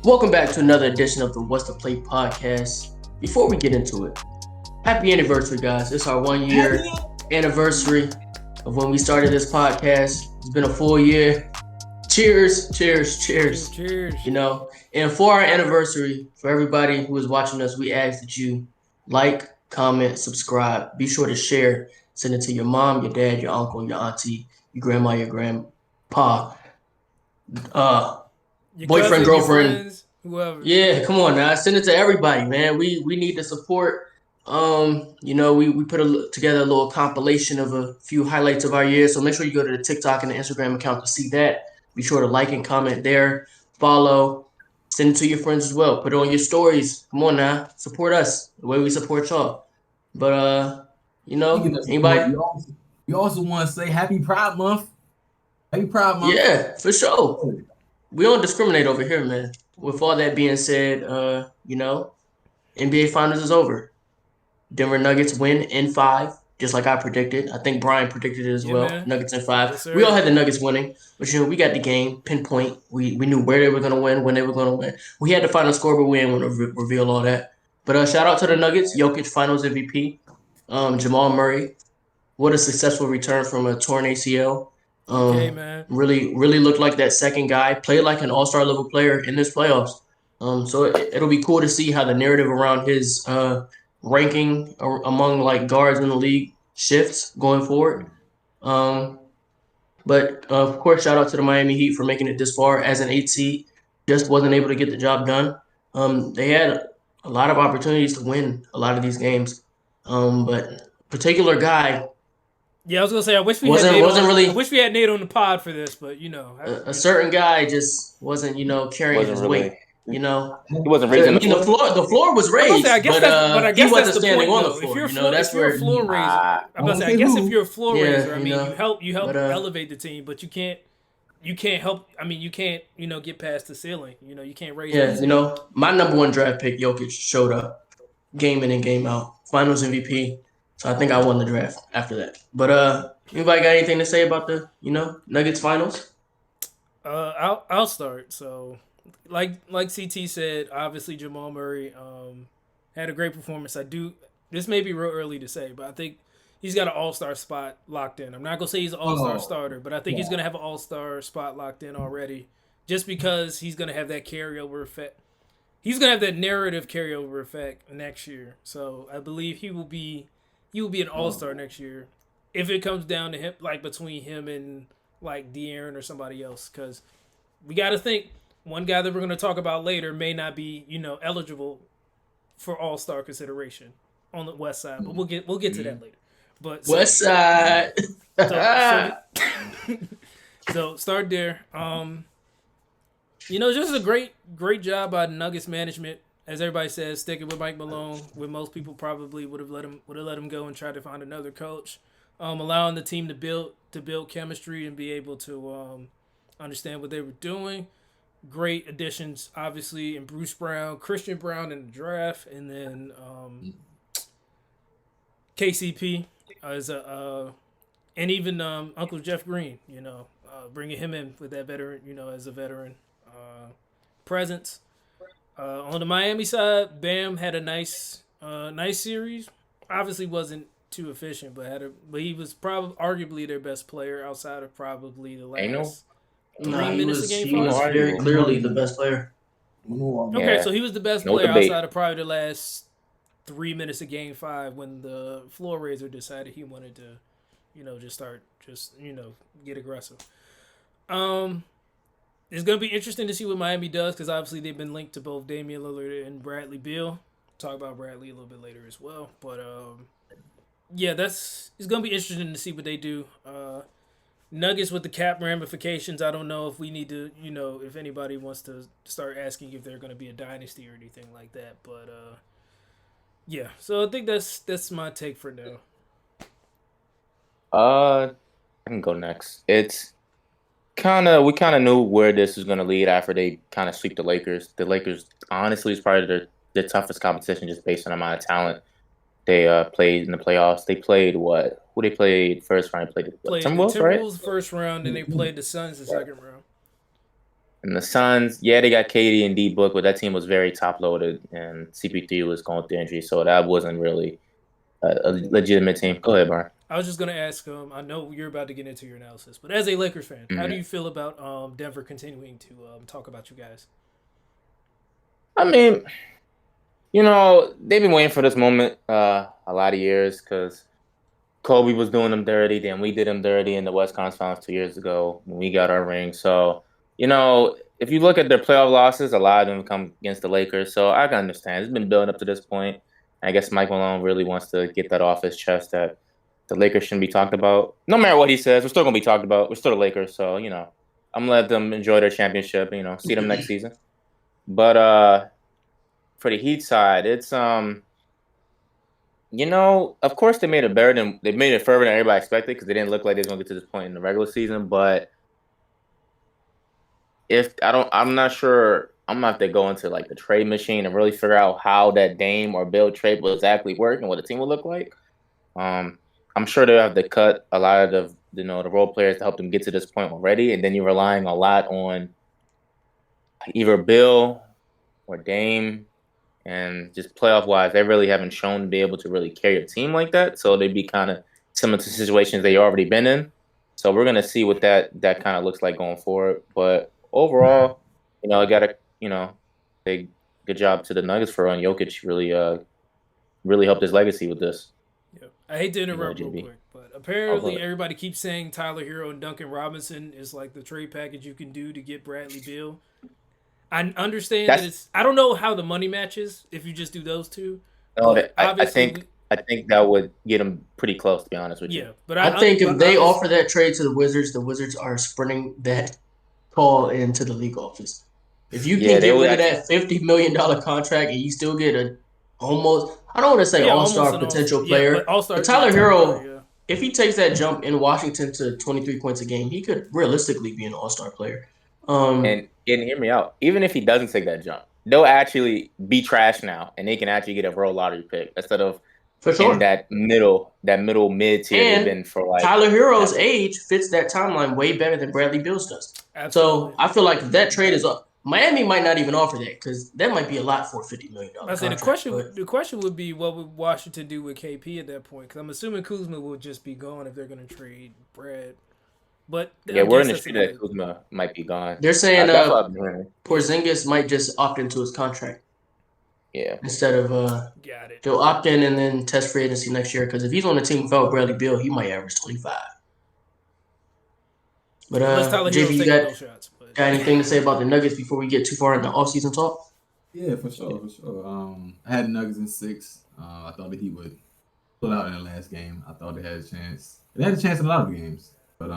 Welcome back to another edition of the What's the Play podcast. Before we get into it, happy anniversary, guys. It's our 1 year anniversary of when we started this podcast. It's been a full year. Cheers, cheers, cheers. Cheers. And for our anniversary, for everybody who is watching us, we ask that you like, comment, subscribe. Be sure to share. Send it to your mom, your dad, your uncle, your auntie, your grandma, your grandpa, uh, Your boyfriend, cousin, your girlfriend. friends, whoever. Yeah, come on now. Send it to everybody, man. We need the support. We put together a little compilation of a few highlights of our year. So make sure you go to the TikTok and the Instagram account to see that. Be sure to like and comment there. Follow. Send it to your friends as well. Put it on your stories. Come on now. Support us the way we support y'all. But Speaking of support, anybody? you also want to say Happy Pride Month. Happy Pride Month. Yeah, for sure. We don't discriminate over here, man. With all that being said, NBA Finals is over. Denver Nuggets win in 5, just like I predicted. I think Brian predicted it as Yeah, well. man. Nuggets in 5. Yes, We all sir. had the Nuggets winning, but we got the game pinpoint. We knew where they were gonna win, when they were gonna win. We had the final score, but we didn't want to reveal all that. But shout out to the Nuggets, Jokic Finals MVP, Jamal Murray. What a successful return from a torn ACL. Okay, man. Really looked like that second guy. Played like an all-star level player in this playoffs. So it'll be cool to see how the narrative around his ranking among like guards in the league shifts going forward. But of course, shout out to the Miami Heat for making it this far as an 8 seed. Just wasn't able to get the job done. They had a lot of opportunities to win a lot of these games, but particular guy Yeah, I was gonna say I wish we had wasn't Nate wasn't on. really I wish we had Nate on the pod for this, but a certain guy just wasn't carrying Wasn't his really. weight. You know, He wasn't I raising mean the floor was I was gonna raised, say, I guess but that's, but I he guess wasn't that's the standing point on the though. floor. If That's you're a where floor raiser, I'm about to say, I guess if you're a floor Yeah, raiser, I mean, you know, you help but, elevate the team, but you can't help. I mean, you can't get past the ceiling. You can't raise. yeah, that ceiling. my number one draft pick, Jokic, showed up game in and game out, Finals MVP. So I think I won the draft after that. But anybody got anything to say about the Nuggets Finals? I'll start. So, like CT said, obviously Jamal Murray had a great performance. I do. This may be real early to say, but I think he's got an All-Star spot locked in. I'm not gonna say he's an All-Star starter, but I think he's gonna have an All-Star spot locked in already, just because he's gonna have that carryover effect. He's gonna have that narrative carryover effect next year. So I believe he will be an All-Star next year if it comes down to him, like between him and like De'Aaron or somebody else, because we got to think one guy that we're going to talk about later may not be eligible for All Star consideration on the West Side, but we'll get to that later. But West Side. so start there. Just a great job by Nuggets management. As everybody says, sticking with Mike Malone, when most people probably would have let him go and try to find another coach. Allowing the team to build chemistry and be able to understand what they were doing. Great additions, obviously, in Bruce Brown, Christian Brown in the draft, and then KCP as and even Uncle Jeff Green. Bringing him in with that veteran, as a veteran presence. On the Miami side, Bam had a nice series. Obviously, wasn't too efficient, but he was probably arguably their best player outside of probably the last 3 minutes of game 5. He was very clearly the best player. Okay, so he was the best player outside of probably the last 3 minutes of game 5 when the floor raiser decided he wanted to, get aggressive. It's gonna be interesting to see what Miami does because obviously they've been linked to both Damian Lillard and Bradley Beal. Talk about Bradley a little bit later as well, but yeah, it's gonna be interesting to see what they do. Nuggets with the cap ramifications. I don't know if we need to, if anybody wants to start asking if they're gonna be a dynasty or anything like that. But yeah. So I think that's my take for now. I can go next. We kind of knew where this was gonna lead after they kind of sweep the Lakers. The Lakers, honestly, is probably the toughest competition just based on the amount of talent they played in the playoffs. They played what? Who they played first round? They played the Timberwolves, right? Timberwolves first round, and they played the Suns the second round. And the Suns, yeah, they got KD and D book, but that team was very top loaded, and CP3 was going through injury, so that wasn't really a legitimate team. Go ahead, Brian. I was just gonna ask. I know you're about to get into your analysis, but as a Lakers fan, how do Mhm. you feel about Denver continuing to talk about you guys? I mean, they've been waiting for this moment a lot of years because Kobe was doing them dirty, then we did them dirty in the West Conference Finals 2 years ago when we got our ring. So, if you look at their playoff losses, a lot of them come against the Lakers. So I can understand. It's been building up to this point. I guess Mike Malone really wants to get that off his chest that the Lakers shouldn't be talked about. No matter what he says, we're still gonna be talked about. We're still the Lakers, so I'm gonna let them enjoy their championship. See them next season. But for the Heat side, it's of course they made it further than everybody expected because they didn't look like they was gonna get to this point in the regular season. But if I don't, I'm not sure. I'm gonna have to go into like the trade machine and really figure out how that Dame or Bill trade will exactly work and what the team will look like. Um, I'm sure they'll have to cut a lot of the role players to help them get to this point already, and then you're relying a lot on either Bill or Dame. And just playoff wise, they really haven't shown to be able to really carry a team like that. So they'd be kind of similar to situations they already been in. So we're gonna see what that kind of looks like going forward. But overall, I gotta say good job to the Nuggets for Jokic really helped his legacy with this. Yeah. I hate to interrupt real JB. quick, but Oh, go apparently ahead. everybody keeps saying Tyler Hero and Duncan Robinson is like the trade package you can do to get Bradley Beal. I understand that That's it's. I don't know how the money matches if you just do those two, no, but I obviously, think that would get him pretty close to be honest with you. yeah. But I think if but they obviously, offer that trade to the Wizards are sprinting that call into the league office. If you can Yeah, they get would rid of actually. that $50 million contract and you still get a almost, I don't want to say yeah, all almost star an all. potential Yeah, but player, All but Star. Yeah, Tyler Tyler Hero. Hero, Yeah, if he takes that jump in Washington to 23 points a game, he could realistically be an all star player. And hear me out. Even if he doesn't take that jump, they'll actually be trash now, and they can actually get a real lottery pick instead of For in sure. that middle mid tier they've And been for like Tyler Hero's ever. age fits that timeline way better than Bradley Beal's does. So absolutely. I feel like if that trade is up, Miami might not even offer that because that might be a lot for a $50 million I say the contract. question. But The question would be, what would Washington do with KP at that point? Because I'm assuming Kuzma will just be gone if they're going to trade Brad. But Yeah, I we're in guess the that's street that another. Kuzma might be gone. they're saying That's what I've been hearing. Yeah, Porzingis might just opt into his contract Yeah, instead of got it. he'll opt in and then test free agency next year because if he's on the team without Bradley Beal, he might average 25. But Unless Tyler JB, Hero's you taking got those shots, but got anything to say about the Nuggets before we get too far into offseason talk? Yeah, for sure, for sure. I had Nuggets in six. I thought that he would pull out in the last game. I thought they had a chance. They had a chance in a lot of games, but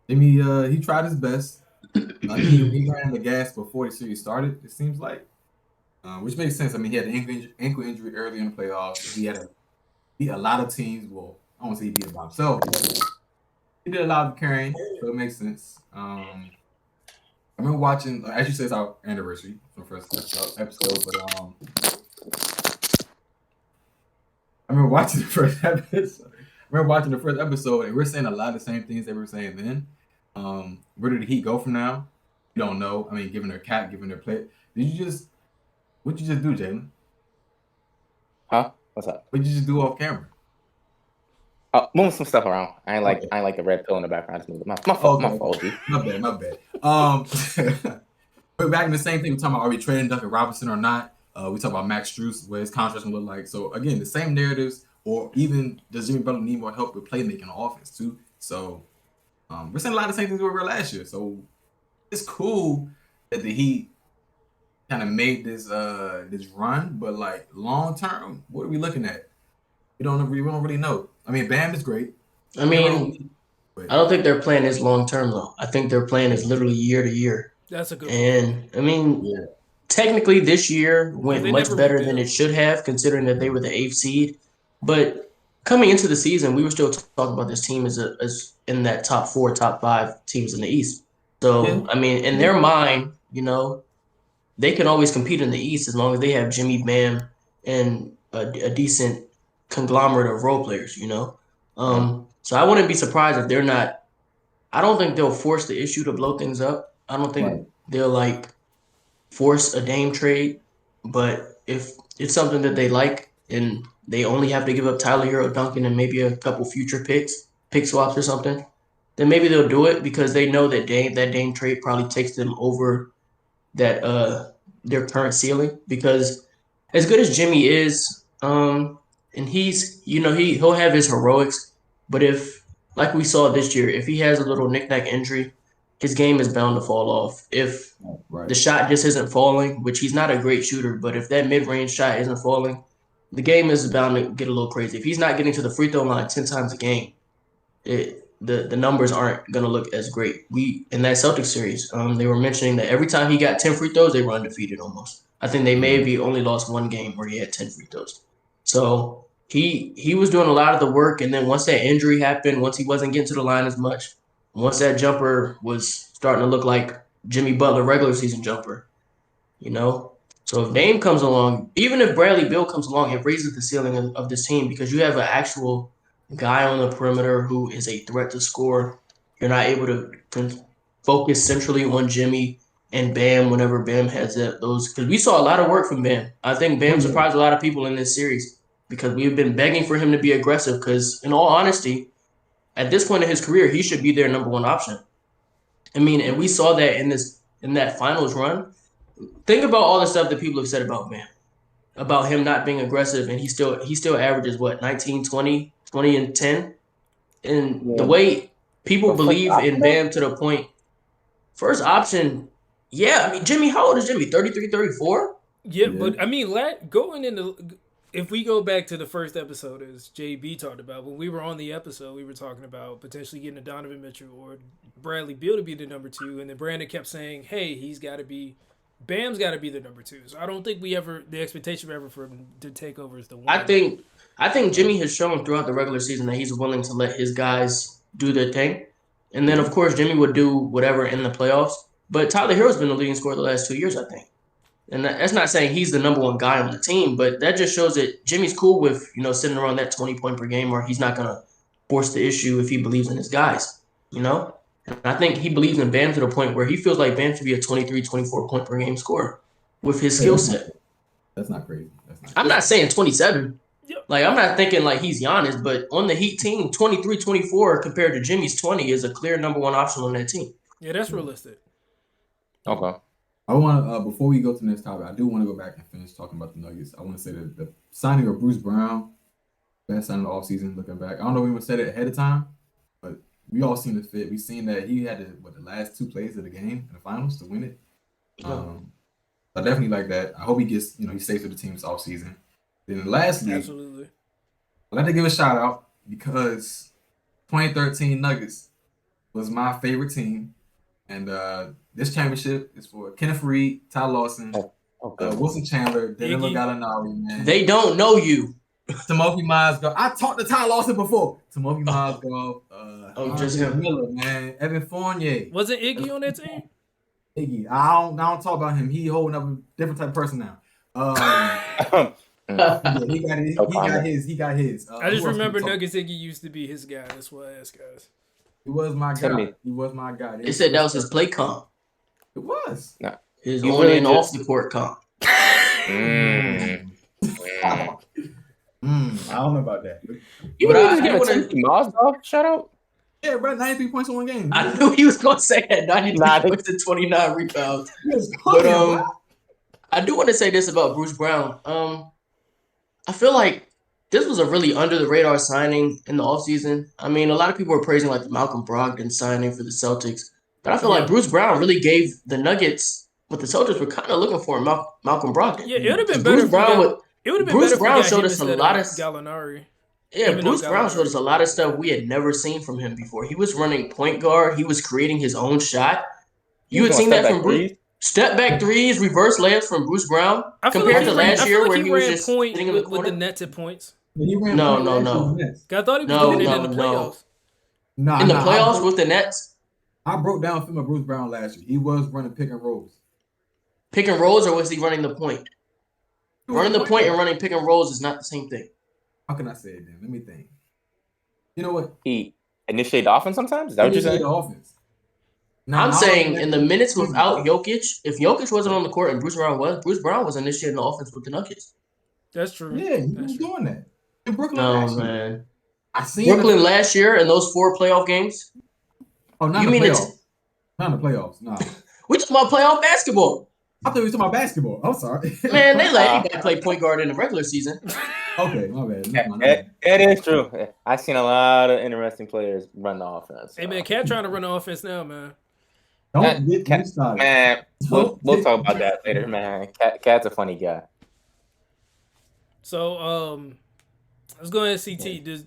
Jimmy, he tried his best. I think he ran the gas before the series started. It seems like, which makes sense. I mean, he had an ankle injury early in the playoffs. He had beat a lot of teams. Well, I won't say he beat it by himself, but he did a lot of carrying, so it makes sense. I remember watching, as you said, it's our anniversary from the first episode, but I remember watching the first episode. And we're saying a lot of the same things they were saying then. Where did the Heat go from now? You don't know. I mean, given their cap, given their play, what'd you just do, Jalen? huh? What's up? What'd you just do off camera? Moving some stuff around. Okay. I ain't like the red pill in the background. Just moved it. My Oh, fault. okay, My okay. fault, G. My bad. But back in the same thing, we're talking about are we trading Duncan Robinson or not? We talk about Max Strus, what his contract's gonna look like. So again, the same narratives, or even does Jimmy Butler need more help with playmaking on offense too? So we're saying a lot of the same things we were last year. So it's cool that the Heat kind of made this run, but like long term, what are we looking at? We don't really know. I mean, Bam is great. I mean, But I don't think their plan is long term though. I think their plan is literally year to year. that's a good point. And I mean, yeah, technically this year Because went they much never better than rebuild. it should have, considering that they were the eighth seed. But coming into the season, we were still talking about this team as in that top four, top five teams in the East. yeah, So I mean, in their mind, they can always compete in the East as long as they have Jimmy Bam and a decent conglomerate of role players. yeah. So I wouldn't be surprised if they're not. I don't think they'll force the issue to blow things up. I don't think Right. they'll like force a Dame trade, but if it's something that they like and they only have to give up Tyler Hero, Duncan, and maybe a couple future picks, pick swaps or something, then maybe they'll do it because they know that Dame trade probably takes them over that their current ceiling. Because as good as Jimmy is, and he'll have his heroics, but if like we saw this year, if he has a little knick-knack injury, his game is bound to fall off. If Right. the shot just isn't falling, which he's not a great shooter, but if that mid-range shot isn't falling, the game is bound to get a little crazy. If he's not getting to the free throw line 10 times a game, the numbers aren't gonna look as great. We in that Celtics series, they were mentioning that every time he got 10 free throws, they were undefeated almost. I think they maybe only lost one game where he had 10 free throws. So he was doing a lot of the work, and then once that injury happened, once he wasn't getting to the line as much, once that jumper was starting to look like Jimmy Butler regular season jumper, you know. So if Dame comes along, even if Bradley Beal comes along, it raises the ceiling of this team because you have an actual guy on the perimeter who is a threat to score. You're not able to focus centrally on Jimmy and Bam whenever Bam has those. Because we saw a lot of work from Bam. I think Oh, Bam yeah. surprised a lot of people in this series because we've been begging for him to be aggressive. Because in all honesty, at this point in his career, he should be their number one option. I mean, and we saw that in that finals run. Think about all the stuff that people have said about Bam, about him not being aggressive, and he still averages what 19, 20, 20 and 10. And the Yeah. way people But first believe in option, though? Bam to the point, first option, yeah. I mean, Jimmy, how old is Jimmy? 33, 34? Yeah, Yeah. but I mean, going into if we go back to the first episode, as JB talked about, when we were on the episode, we were talking about potentially getting a Donovan Mitchell or Bradley Beal to be the number two, and then Brandon kept saying, "Hey, Bam's got to be the number two." So I don't think the expectation ever for him to take over is the one. I think Jimmy has shown throughout the regular season that he's willing to let his guys do their thing. And then, of course, Jimmy would do whatever in the playoffs. But Tyler Hero's been the leading scorer the last 2 years, I think. And that's not saying he's the number one guy on the team, but that just shows that Jimmy's cool with, sitting around that 20 point per game, or he's not going to force the issue if he believes in his guys, you know? And I think he believes in Bam to the point where he feels like Bam should be a 23, 24 point per game scorer with his Hey, skill set. that's not crazy. That's not I'm crazy. not saying 27. Yep. Like, I'm not thinking like he's Giannis, but on the Heat team, 23, 24 compared to Jimmy's 20 is a clear number one option on that team. Yeah, that's realistic. Okay. I want to before we go to the next topic, I do want to go back and finish talking about the Nuggets. I want to say that the signing of Bruce Brown, best signing of the offseason, looking back. I don't know if we would said it ahead of time, but we all seen the fit. We seen that he had the last two plays of the game in the finals to win it. I definitely like that. I hope he gets, he stays with the team this offseason. Then lastly, Absolutely. I'd like to give a shout out because 2013 Nuggets was my favorite team. And this championship is for Kenneth Reed, Ty Lawson, Wilson Chandler, Danilo Gallinari, man. They don't know you. Timothy Mozgov. I talked to Ty Lawson before. Timothy Mozgov. Just him. Miller, man. Evan Fournier. Wasn't Iggy on that team? Iggy. I don't talk about him. He holding up a different type of person now. He got his. I just remember Nuggets Iggy used to be his guy. That's why I asked guys. He was my guy. He was my guy. They said that was his play comp. It was. No. His on and off the court comp. I don't know about that. You But just I give wanna- a Mozgov shout out? Yeah, bro, 93 points in one game. I knew he was going to say that. 93 points and 29 rebounds. But I do want to say this about Bruce Brown. I feel like this was a really under the radar signing in the offseason. I mean, a lot of people were praising like the Malcolm Brogdon signing for the Celtics. But I feel like Bruce Brown really gave the Nuggets what the Celtics were kind of looking for in Malcolm Brogdon. Yeah, it would have been better. Bruce Brown showed us a lot of Gallinari. Yeah, Bruce Brown showed us a lot of stuff we had never seen from him before. He was running point guard. He was creating his own shot. You had seen that from Bruce. Step back threes, reverse layups from Bruce Brown compared to last year where he was just sitting in the corner. With the nets at points. No. I thought he was doing it in the playoffs. In the playoffs with the Nets? I broke down film of Bruce Brown last year. He was running pick and rolls. Pick and rolls, or was he running the point? Running the point and running pick and rolls is not the same thing. How can I say it then? Let me think. You know what? He initiated the offense sometimes? Is that what you're saying? The offense. Now, I'm I don't saying think in the minutes without Jokic, if Jokic wasn't on the court and Bruce Brown was initiating the offense with the Nuggets. That's true. Yeah, he That's was true. doing that in Brooklyn No, last year. man. I seen Brooklyn last year in those 4 playoff games. Oh, not You the mean playoffs. Not the playoffs. Nah. We talking about playoff basketball. I thought we were talking about basketball. I'm sorry. Man, they let anybody play point guard in the regular season. Okay, my bad. It is true. I've seen a lot of interesting players run the offense. Hey man, Cat trying to run the offense now, man. Don't get me started. Man, we'll talk about that later, man. Cat's a funny guy. So, let's go ahead and CT.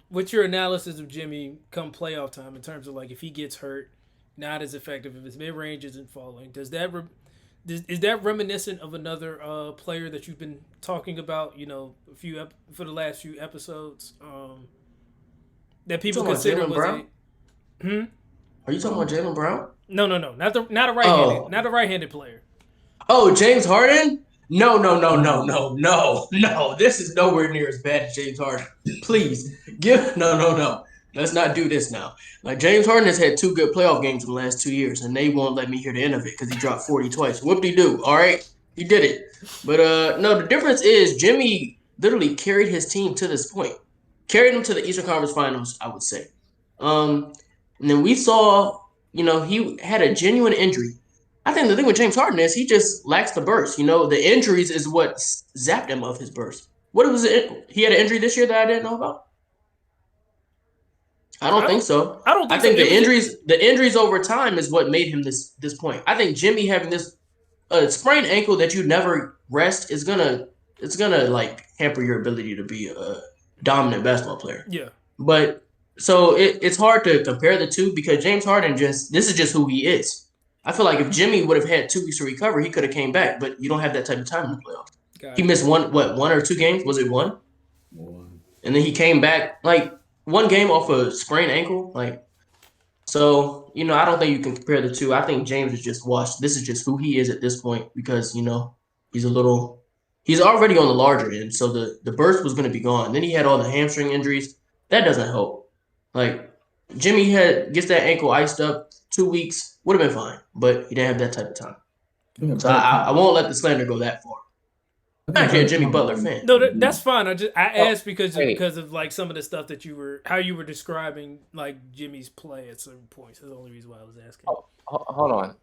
What's your analysis of Jimmy come playoff time in terms of like if he gets hurt, not as effective, if his mid range isn't falling? Is that reminiscent of another player that you've been talking about? You know, for the last few episodes, that people consider was Brown? Are you talking about Jalen Brown? No, not a right-handed, not a right-handed player. Oh, James Harden? No. This is nowhere near as bad as James Harden. Please, no. Let's not do this now. Like James Harden has had 2 good playoff games in the last 2 years, and they won't let me hear the end of it because he dropped 40 twice. Whoop-de-doo. All right, he did it. But no, the difference is Jimmy literally carried his team to this point, carried them to the Eastern Conference Finals, I would say. And then we saw, he had a genuine injury. I think the thing with James Harden is he just lacks the burst. The injuries is what zapped him of his burst. What was it? He had an injury this year that I didn't know about? I don't think so. I think the injuries over time is what made him this point. I think Jimmy having this sprained ankle that you never rest is gonna like hamper your ability to be a dominant basketball player. Yeah. But so it's hard to compare the two because James Harden this is just who he is. I feel like if Jimmy would have had 2 weeks to recover, he could have came back, but you don't have that type of time in the playoffs. He missed one or 2 games? Was it 1? 1. And then he came back like 1 game off a sprained ankle. So, I don't think you can compare the two. I think James is just washed. This is just who he is at this point because, he's already on the larger end. So the burst was going to be gone. Then he had all the hamstring injuries. That doesn't help. Like Jimmy gets that ankle iced up 2 weeks. Would have been fine, but he didn't have that type of time. So I won't let the slander go that far. I'm actually a Jimmy Butler fan. No, that's fine. I asked because of like some of the stuff that how you were describing like Jimmy's play at certain points. That's the only reason why I was asking. Hold on.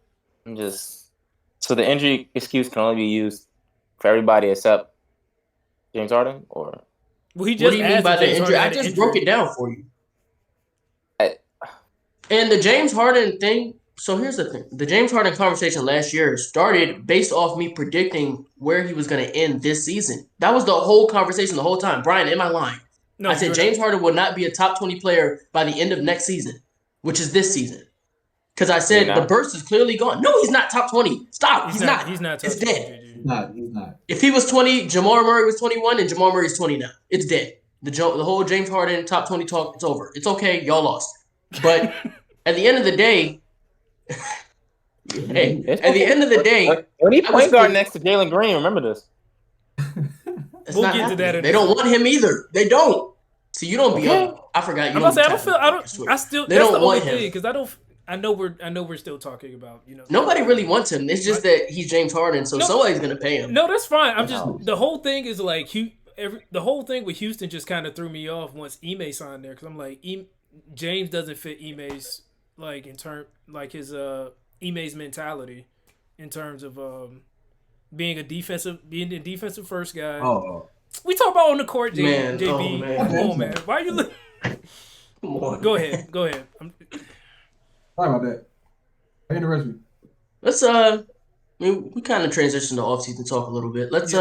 So the injury excuse can only be used for everybody except James Harden, or well, he just what do you mean by the injury? I just broke it down for you. And the James Harden thing. So here's the thing. The James Harden conversation last year started based off me predicting where he was going to end this season. That was the whole conversation the whole time. Brian, am I lying? No, I said James Harden will not be a top 20 player by the end of next season, which is this season. Because I said the burst is clearly gone. No, he's not top 20. Stop. He's not. He's not top it's 20. Dead. He's not. If he was 20, Jamal Murray was 21, and Jamal Murray's 20 now. It's dead. The whole James Harden top 20 talk, it's over. It's okay. Y'all lost. But at the end of the day, when he point guard next to Jalen Green, remember this. We'll get to that. They don't want him either. They don't. So you don't be up. I forgot you. They don't want him because I know we're still talking about Nobody really wants him. It's just that he's James Harden, so somebody's gonna pay him. No, that's fine. The whole thing is like the whole thing with Houston just kind of threw me off once Ime signed there because I'm like James doesn't fit Ime's like in term like his Ime's mentality in terms of being a defensive first guy. Oh. We talk about on the court, JB. Oh, man. Come on, man. Why are you Come on. Go ahead. Sorry about that. I interrupt you. Let's we kind of transitioned to offseason talk a little bit. Let's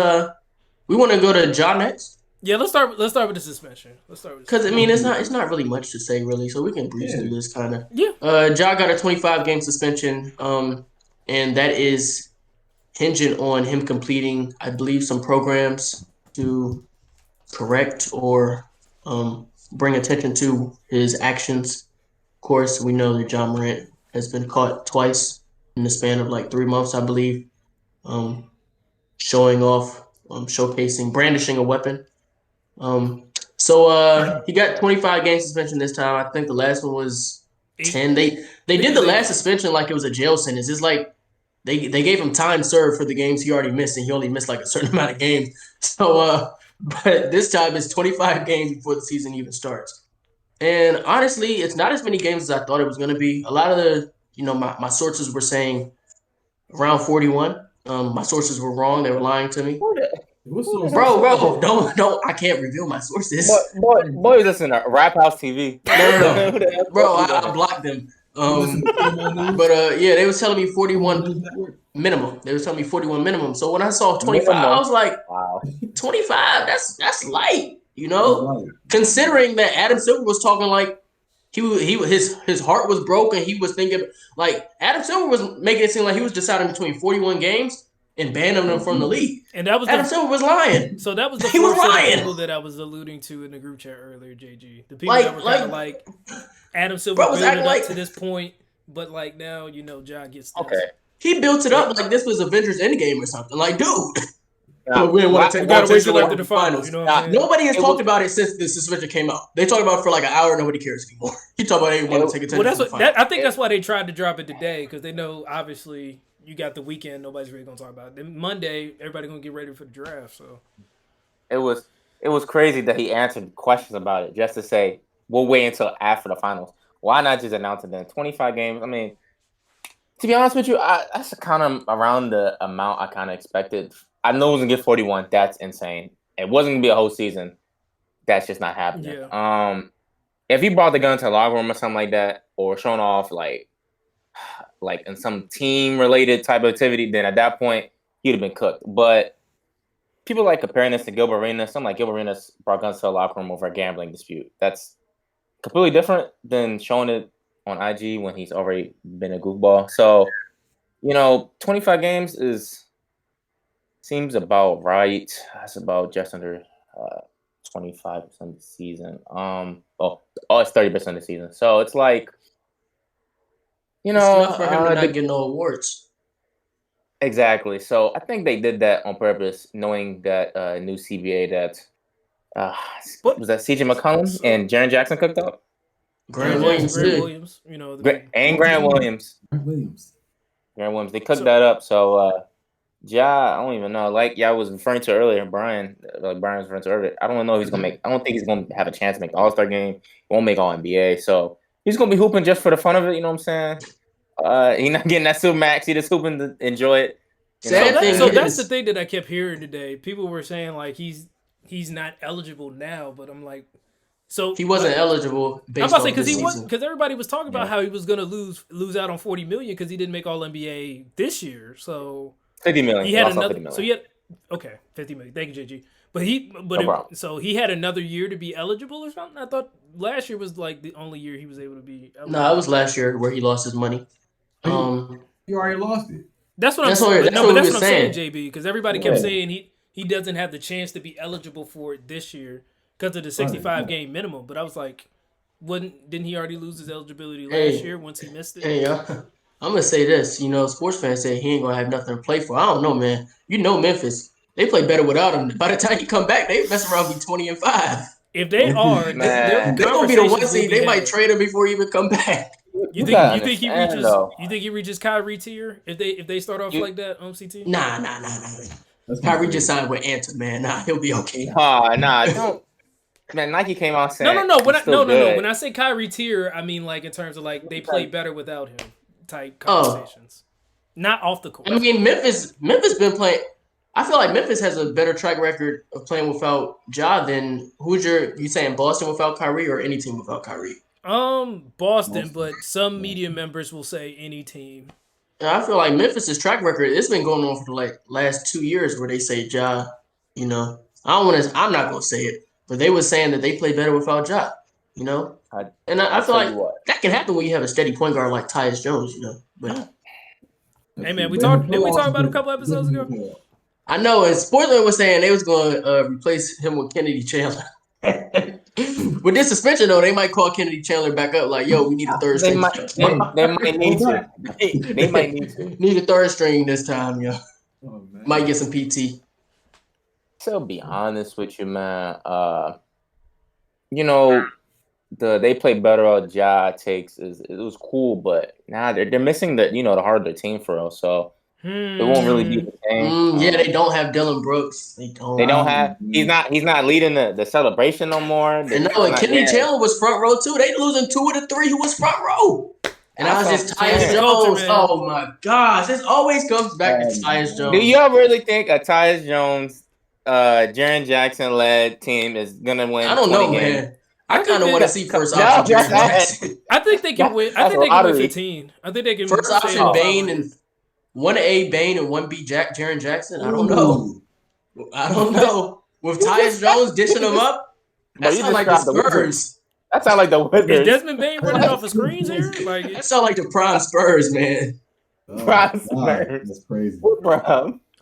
we want to go to Ja next. Yeah, let's start with the suspension. Because it's not really much to say really, so we can breeze through this kind of. Yeah. Ja got a 25-game suspension, and that is hinging on him completing, I believe, some programs to correct or bring attention to his actions. Of course, we know that Ja Morant has been caught twice in the span of like 3 months, I believe, showing off, brandishing a weapon. So he got 25 game suspension this time. I think the last one was 10. They did the last suspension like it was a jail sentence. It's like they gave him time served for the games he already missed, and he only missed like a certain amount of games. So, but this time it's 25 games before the season even starts. And honestly, it's not as many games as I thought it was going to be. A lot of my sources were saying around 41. My sources were wrong. They were lying to me. Bro, don't. I can't reveal my sources. Boy, listen to Rap House TV. No. Bro, I blocked them. Yeah, they was telling me 41 minimum. They was telling me 41 minimum. So when I saw 25, I was like, wow, 25. That's light. Considering that Adam Silver was talking like his heart was broken. He was thinking like Adam Silver was making it seem like he was deciding between 41 games and banning them from the league. And that was Adam Silver was lying. So that was the fourth set of people that I was alluding to in the group chat earlier, JG. The people that were kind of like Adam Silver built it up to this point, but like now, Ja gets this. Okay. He built it up like this was Avengers Endgame or something. Like, dude. We didn't want to take after the finals. Nobody has talked about it since the suspension came out. They talked about it for like an hour. Nobody cares anymore. He talked about they want to take attention. I think that's why they tried to drop it today, because they know obviously you got the weekend. Nobody's really gonna talk about it. Then Monday, everybody gonna get ready for the draft. So it was crazy that he answered questions about it just to say we'll wait until after the finals. Why not just announce it then? 25 games. I mean, to be honest with you, that's kind of around the amount I kind of expected. I know it was gonna get 41. That's insane. It wasn't gonna be a whole season. That's just not happening. Yeah. If he brought the gun to the locker room or something like that, or shown off like in some team related type of activity, then at that point he'd have been cooked. But people like comparing this to Gilbert Arenas. Something like Gilbert Arenas brought guns to the locker room over a gambling dispute. That's completely different than showing it on IG when he's already been a goofball. So, 25 games seems about right. That's about just under 25% of the season. It's 30% of the season. So it's like, it's enough for him to not get no awards. Exactly. So I think they did that on purpose, knowing that new CBA that was that CJ McCollum and Jaren Jackson cooked up. Grant Williams. Grant Williams. They cooked that up. So Ja, I don't even know. Like I was referring to earlier, Brian was referring to earlier. I don't know if he's gonna make. I don't think he's gonna have a chance to make the All-Star game. He won't make All NBA. So he's gonna be hooping just for the fun of it. You know what I'm saying? He's not getting that super max. He just hooping to enjoy it. So that's the thing that I kept hearing today. People were saying like he's not eligible now, but I'm like, so he wasn't eligible. I'm about to say because everybody was talking about how he was gonna lose out on $40 million because he didn't make All NBA this year. So 50 million. He had another. 50 million. So he had $50 million. Thank you, JG. But so he had another year to be eligible or something. I thought last year was like the only year he was able to be eligible. No, it was last year where he lost his money. He already lost it. That's what I'm saying, JB. Because everybody kept saying he doesn't have the chance to be eligible for it this year because of the 65 game minimum. But I was like, didn't he already lose his eligibility last year once he missed it? Hey, I'm gonna say this. SportsFan said he ain't gonna have nothing to play for. I don't know, man. Memphis. They play better without him. By the time he come back, they mess around be 20-5. If they are, they're gonna be the one seed. They might trade him before he even come back. You think he reaches Kyrie tier if they start off like that on CT? Nah. Kyrie just signed with Anta, man. Nah, he'll be okay. Don't. Man, Nike came out saying no. When I say Kyrie tier, I mean like in terms of like they play better without him type conversations. Not off the court. I mean, Memphis been playing. I feel like Memphis has a better track record of playing without Ja than you saying Boston without Kyrie or any team without Kyrie? Boston, but some media members will say any team. And I feel like Memphis' track record, it's been going on for the last 2 years where they say Ja, I'm not gonna say it, but they were saying that they play better without Ja, And I feel like that can happen when you have a steady point guard like Tyus Jones, But hey man, didn't we talk about a couple episodes ago? I know, and SportsFan was saying they was going to replace him with Kennedy Chandler. With this suspension, though, they might call Kennedy Chandler back up like, yo, we need a third string. They might need to. They might need to. Need a third string this time, yo. Might get some PT. To be honest with you, man, they play better on Ja takes. It was cool, but now they're missing the heart of their team for real. So it won't really be the same. Yeah, they don't have Dylan Brooks. They don't. They don't have. He's not leading the celebration no more. And no, and Kenny Taylor was front row too. They losing 2 of the 3 who was front row. And I was just Tyus Jones. Oh my gosh, this always comes back to Tyus Jones. Do you ever really think a Tyus Jones, Jaren Jackson led team is gonna win? I don't know, man. I kind of want to see first option Jaren Jackson. I think they can win. I think they can win 15. I think they can. First option Bane and 1A Bane and 1B Jaren Jackson. I don't know. With Tyus Jones dishing them up, that sounds like the Spurs. That sounds like the Wizards. Is Desmond Bane running off the screens here? Like that sounds like the prime Spurs, man. Prime Spurs. That's crazy.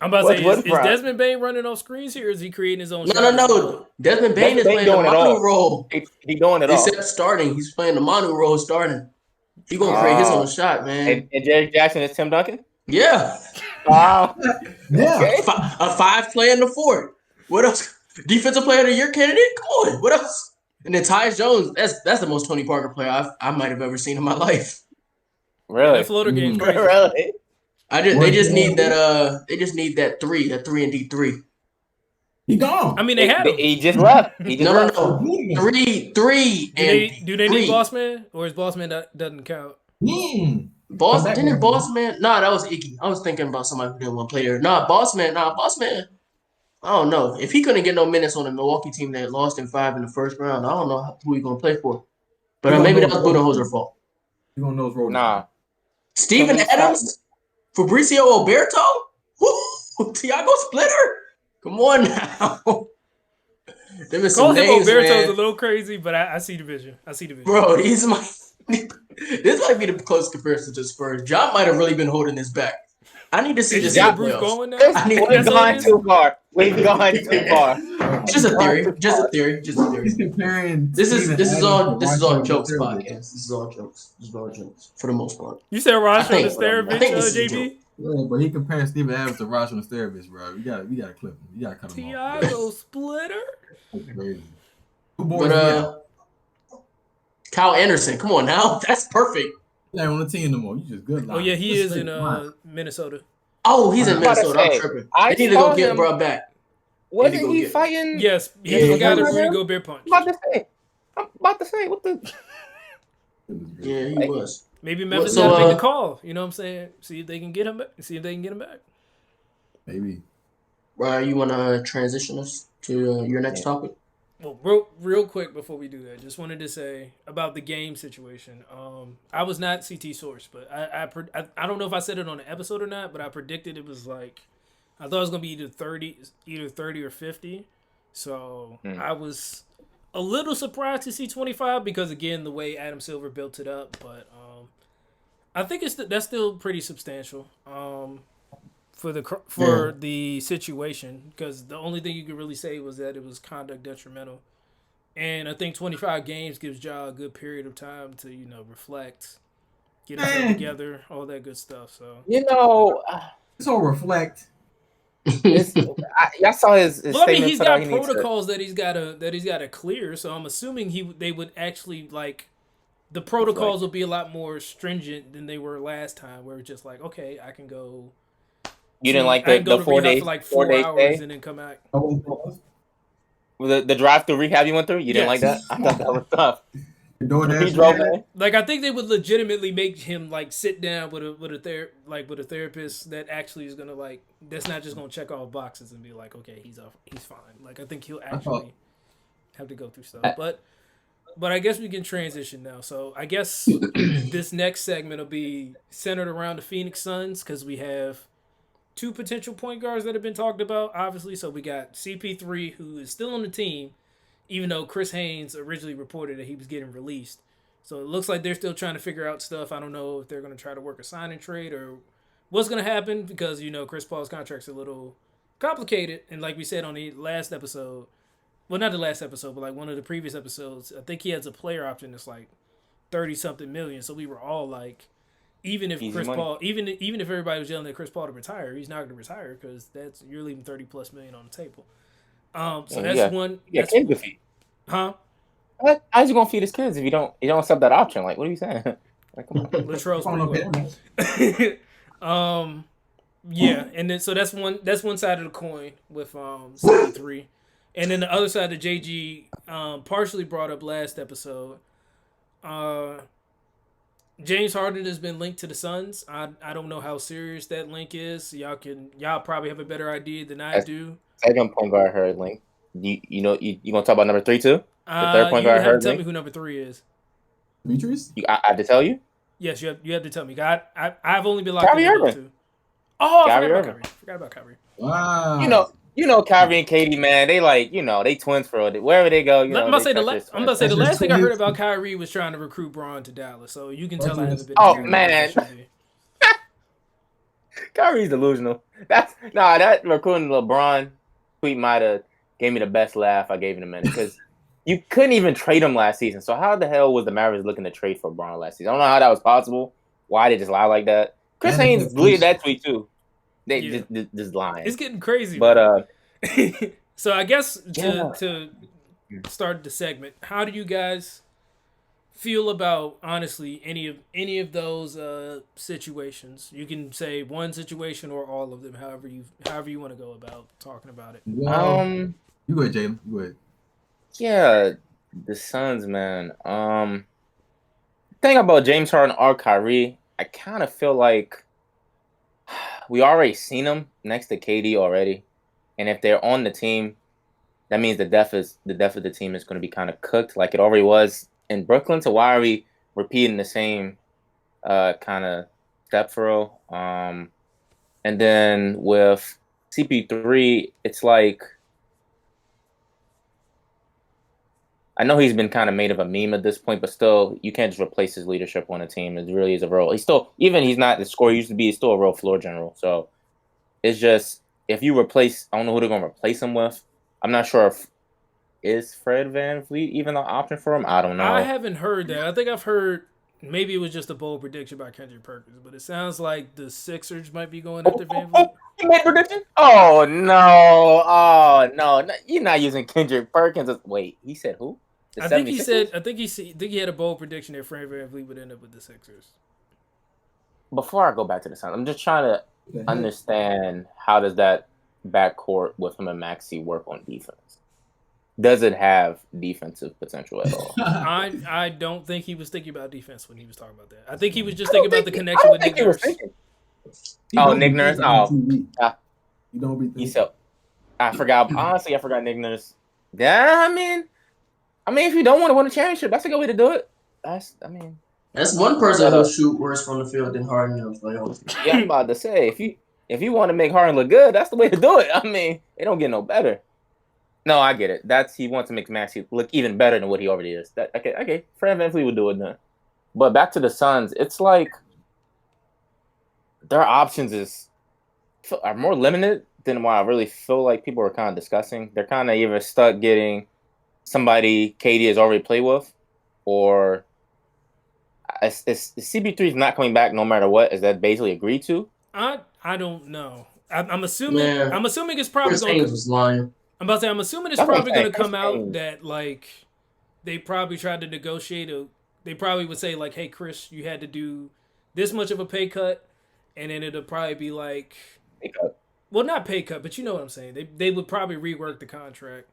I'm about to say, is Desmond Bane running off screens here? Or is he creating his own? No. Desmond Bane is playing the Manu role. He's doing it all. Except starting, he's playing the Manu role starting. He's gonna create his own shot, man. And Jerry Jackson is Tim Duncan. Yeah. Wow. Yeah. Okay. A 5 player in the 4. What else? Defensive player of the year candidate? Come on. What else? And then Tyus Jones, that's the most Tony Parker player I might have ever seen in my life. Really? That floater game's crazy. Really? They just need that 3 and D3. He gone. I mean, they had him. He just left. No. 3 and do they need Boss Man, or is Boss Man doesn't count? Didn't Boss Man? Nah, that was Iggy. I was thinking about somebody who didn't want to play there. Boss Man. I don't know. If he couldn't get no minutes on the Milwaukee team that lost in 5 in the first round, I don't know who he's gonna play for. But maybe that was Budenholzer's fault. You gonna know his role? Nah. Steven Adams, Fabricio Oberto, Tiago Splitter. Come on now. Them is some names, Oberto's man. a little crazy, but I see the vision. Bro, this might be the close comparison to Spurs. Ja might have really been holding this back. I need to see this. Bruce going now? We've gone too far. Just a theory. This is all jokes podcast. This is all jokes for the most part. You said Raj on the Starovich, JB? Yeah, but he comparing Steven Adams to Raj on the Starovich, bro. You gotta clip him. You gotta cut him off. Tiago Splitter. That's crazy. But Kyle Anderson, come on now. That's perfect. He ain't on the team no more. You just good. Oh yeah, he is in Minnesota. Oh, he's in Minnesota. I'm tripping. I need to go get bro back. Wasn't he fighting? Yes, he's the guy that Rudy Gobert punched. I'm about to say what the. Yeah, he was. Maybe Memphis got to make the call. You know what I'm saying? See if they can get him back. Maybe. You want to transition us to your next topic? Well, real quick before we do that, just wanted to say about the game situation. I was not CT source, but I don't know if I said it on the episode or not, but I predicted it was like I thought it was gonna be either 30 or 50. So I was a little surprised to see 25 because again the way Adam Silver built it up, but I think that's still pretty substantial for the situation, because the only thing you could really say was that it was conduct detrimental, and I think 25 games gives Ja a good period of time to reflect, get himself together, all that good stuff. So it's all reflect. I saw his well, I mean, he's got protocols that he's got to clear. So I'm assuming they would actually the protocols will be a lot more stringent than they were last time, where it's just like, okay, I can go. You didn't like the 4 days for like 4 hours and then come back. The drive-through rehab you went through, you didn't like that? I thought that was tough. He drove in. I think they would legitimately make him sit down with a therapist that actually is gonna that's not just gonna check all boxes and be like, okay, he's fine. I think he'll actually have to go through stuff. But I guess we can transition now. So I guess this next segment will be centered around the Phoenix Suns, because we have 2 potential point guards that have been talked about, obviously. So we got CP3, who is still on the team, even though Chris Haynes originally reported that he was getting released. So it looks like they're still trying to figure out stuff. I don't know if they're going to try to work a sign and trade or what's going to happen, because, Chris Paul's contract's a little complicated. And like we said on the last episode, well, not the last episode, but one of the previous episodes, I think he has a player option that's 30-something million. So we were all even if Chris Paul, even if everybody was yelling at Chris Paul to retire, he's not going to retire, because you're leaving $30+ million on the table. So that's one. Yeah, Ken defeat. Huh? What? How's he gonna feed his kids if you don't accept that option? Like, what are you saying? Like, come on. Latrell's I don't pretty know, well. Yeah, and then so that's one side of the coin with CP3, and then the other side that JG partially brought up last episode. James Harden has been linked to the Suns. I don't know how serious that link is. Y'all probably have a better idea than I do. Second point guard heard link. You gonna talk about number 3 too? The third point You guard have to heard tell link. me who number 3 is. Demetrius? I have to tell you. Yes, you have to tell me. I've only been locked Kyrie into those Irving. two. Oh, I Kyrie forgot Irving. about Kyrie. Forgot about Kyrie. Wow. You know, Kyrie and Katie, man, they they twins for it. Wherever they go, I'm about to say the last That's thing I heard just about Kyrie was trying to recruit Braun to Dallas. So you can tell I haven't been. Oh, as man. as I should be. Kyrie's delusional. That recruiting LeBron tweet might have gave me the best laugh I gave in a minute because you couldn't even trade him last season. So how the hell was the Mavericks looking to trade for LeBron last season? I don't know how that was possible. Why they just lie like that? Chris Haynes deleted that tweet too. They just lying. It's getting crazy. But so I guess to start the segment, how do you guys feel about honestly any of those situations? You can say one situation or all of them, however you want to go about talking about it. Well, you go ahead, Jalen. You go ahead. Yeah, the Suns, man. Thing about James Harden or Kyrie, I kind of feel like we already seen them next to KD already, and if they're on the team, that means the depth of the team is going to be kind of cooked, like it already was in Brooklyn. So why are we repeating the same kind of step throw? And then with CP3, it's like I know he's been kind of made of a meme at this point, but still, you can't just replace his leadership on a team. It really is a role. He's not the scorer he used to be. He's still a real floor general. So it's just if you replace, I don't know who they're going to replace him with. I'm not sure if is Fred VanVleet even an option for him. I don't know. I haven't heard that. I think I've heard maybe it was just a bold prediction by Kendrick Perkins, but it sounds like the Sixers might be going after VanVleet. You made a prediction? Oh no! You're not using Kendrick Perkins. Wait, he said who? I think he had a bold prediction that Fred VanVleet would end up with the Sixers. Before I go back to the Suns, I'm just trying to understand how does that backcourt with him and Maxey work on defense? Does it have defensive potential at all? I don't think he was thinking about defense when he was talking about that. I think he was just thinking about the connection with Nick Nurse. Nick Nurse. You don't be thinking. I forgot. Honestly, I forgot Nick Nurse. Yeah, I mean, if you don't want to win a championship, that's a good way to do it. That's one person who'll shoot worse from the field than Harden in the playoffs. Yeah, I'm about to say if you want to make Harden look good, that's the way to do it. I mean, it don't get no better. No, I get it. He wants to make Maxey look even better than what he already is. Okay. Fred VanVleet would do it then. But back to the Suns, it's like their options are more limited than what I really feel like people are kind of discussing. They're kind of either stuck getting somebody KD has already played with, or CP3 is not coming back no matter what. Is that basically agreed to? I don't know. I'm assuming it's probably Chris Haynes was lying. I'm about to say I'm assuming it's probably going to come out that like they probably tried to negotiate they probably would say like, hey Chris, you had to do this much of a pay cut, and then it'll probably be like pay cut. Well, not pay cut, but you know what I'm saying. They would probably rework the contract.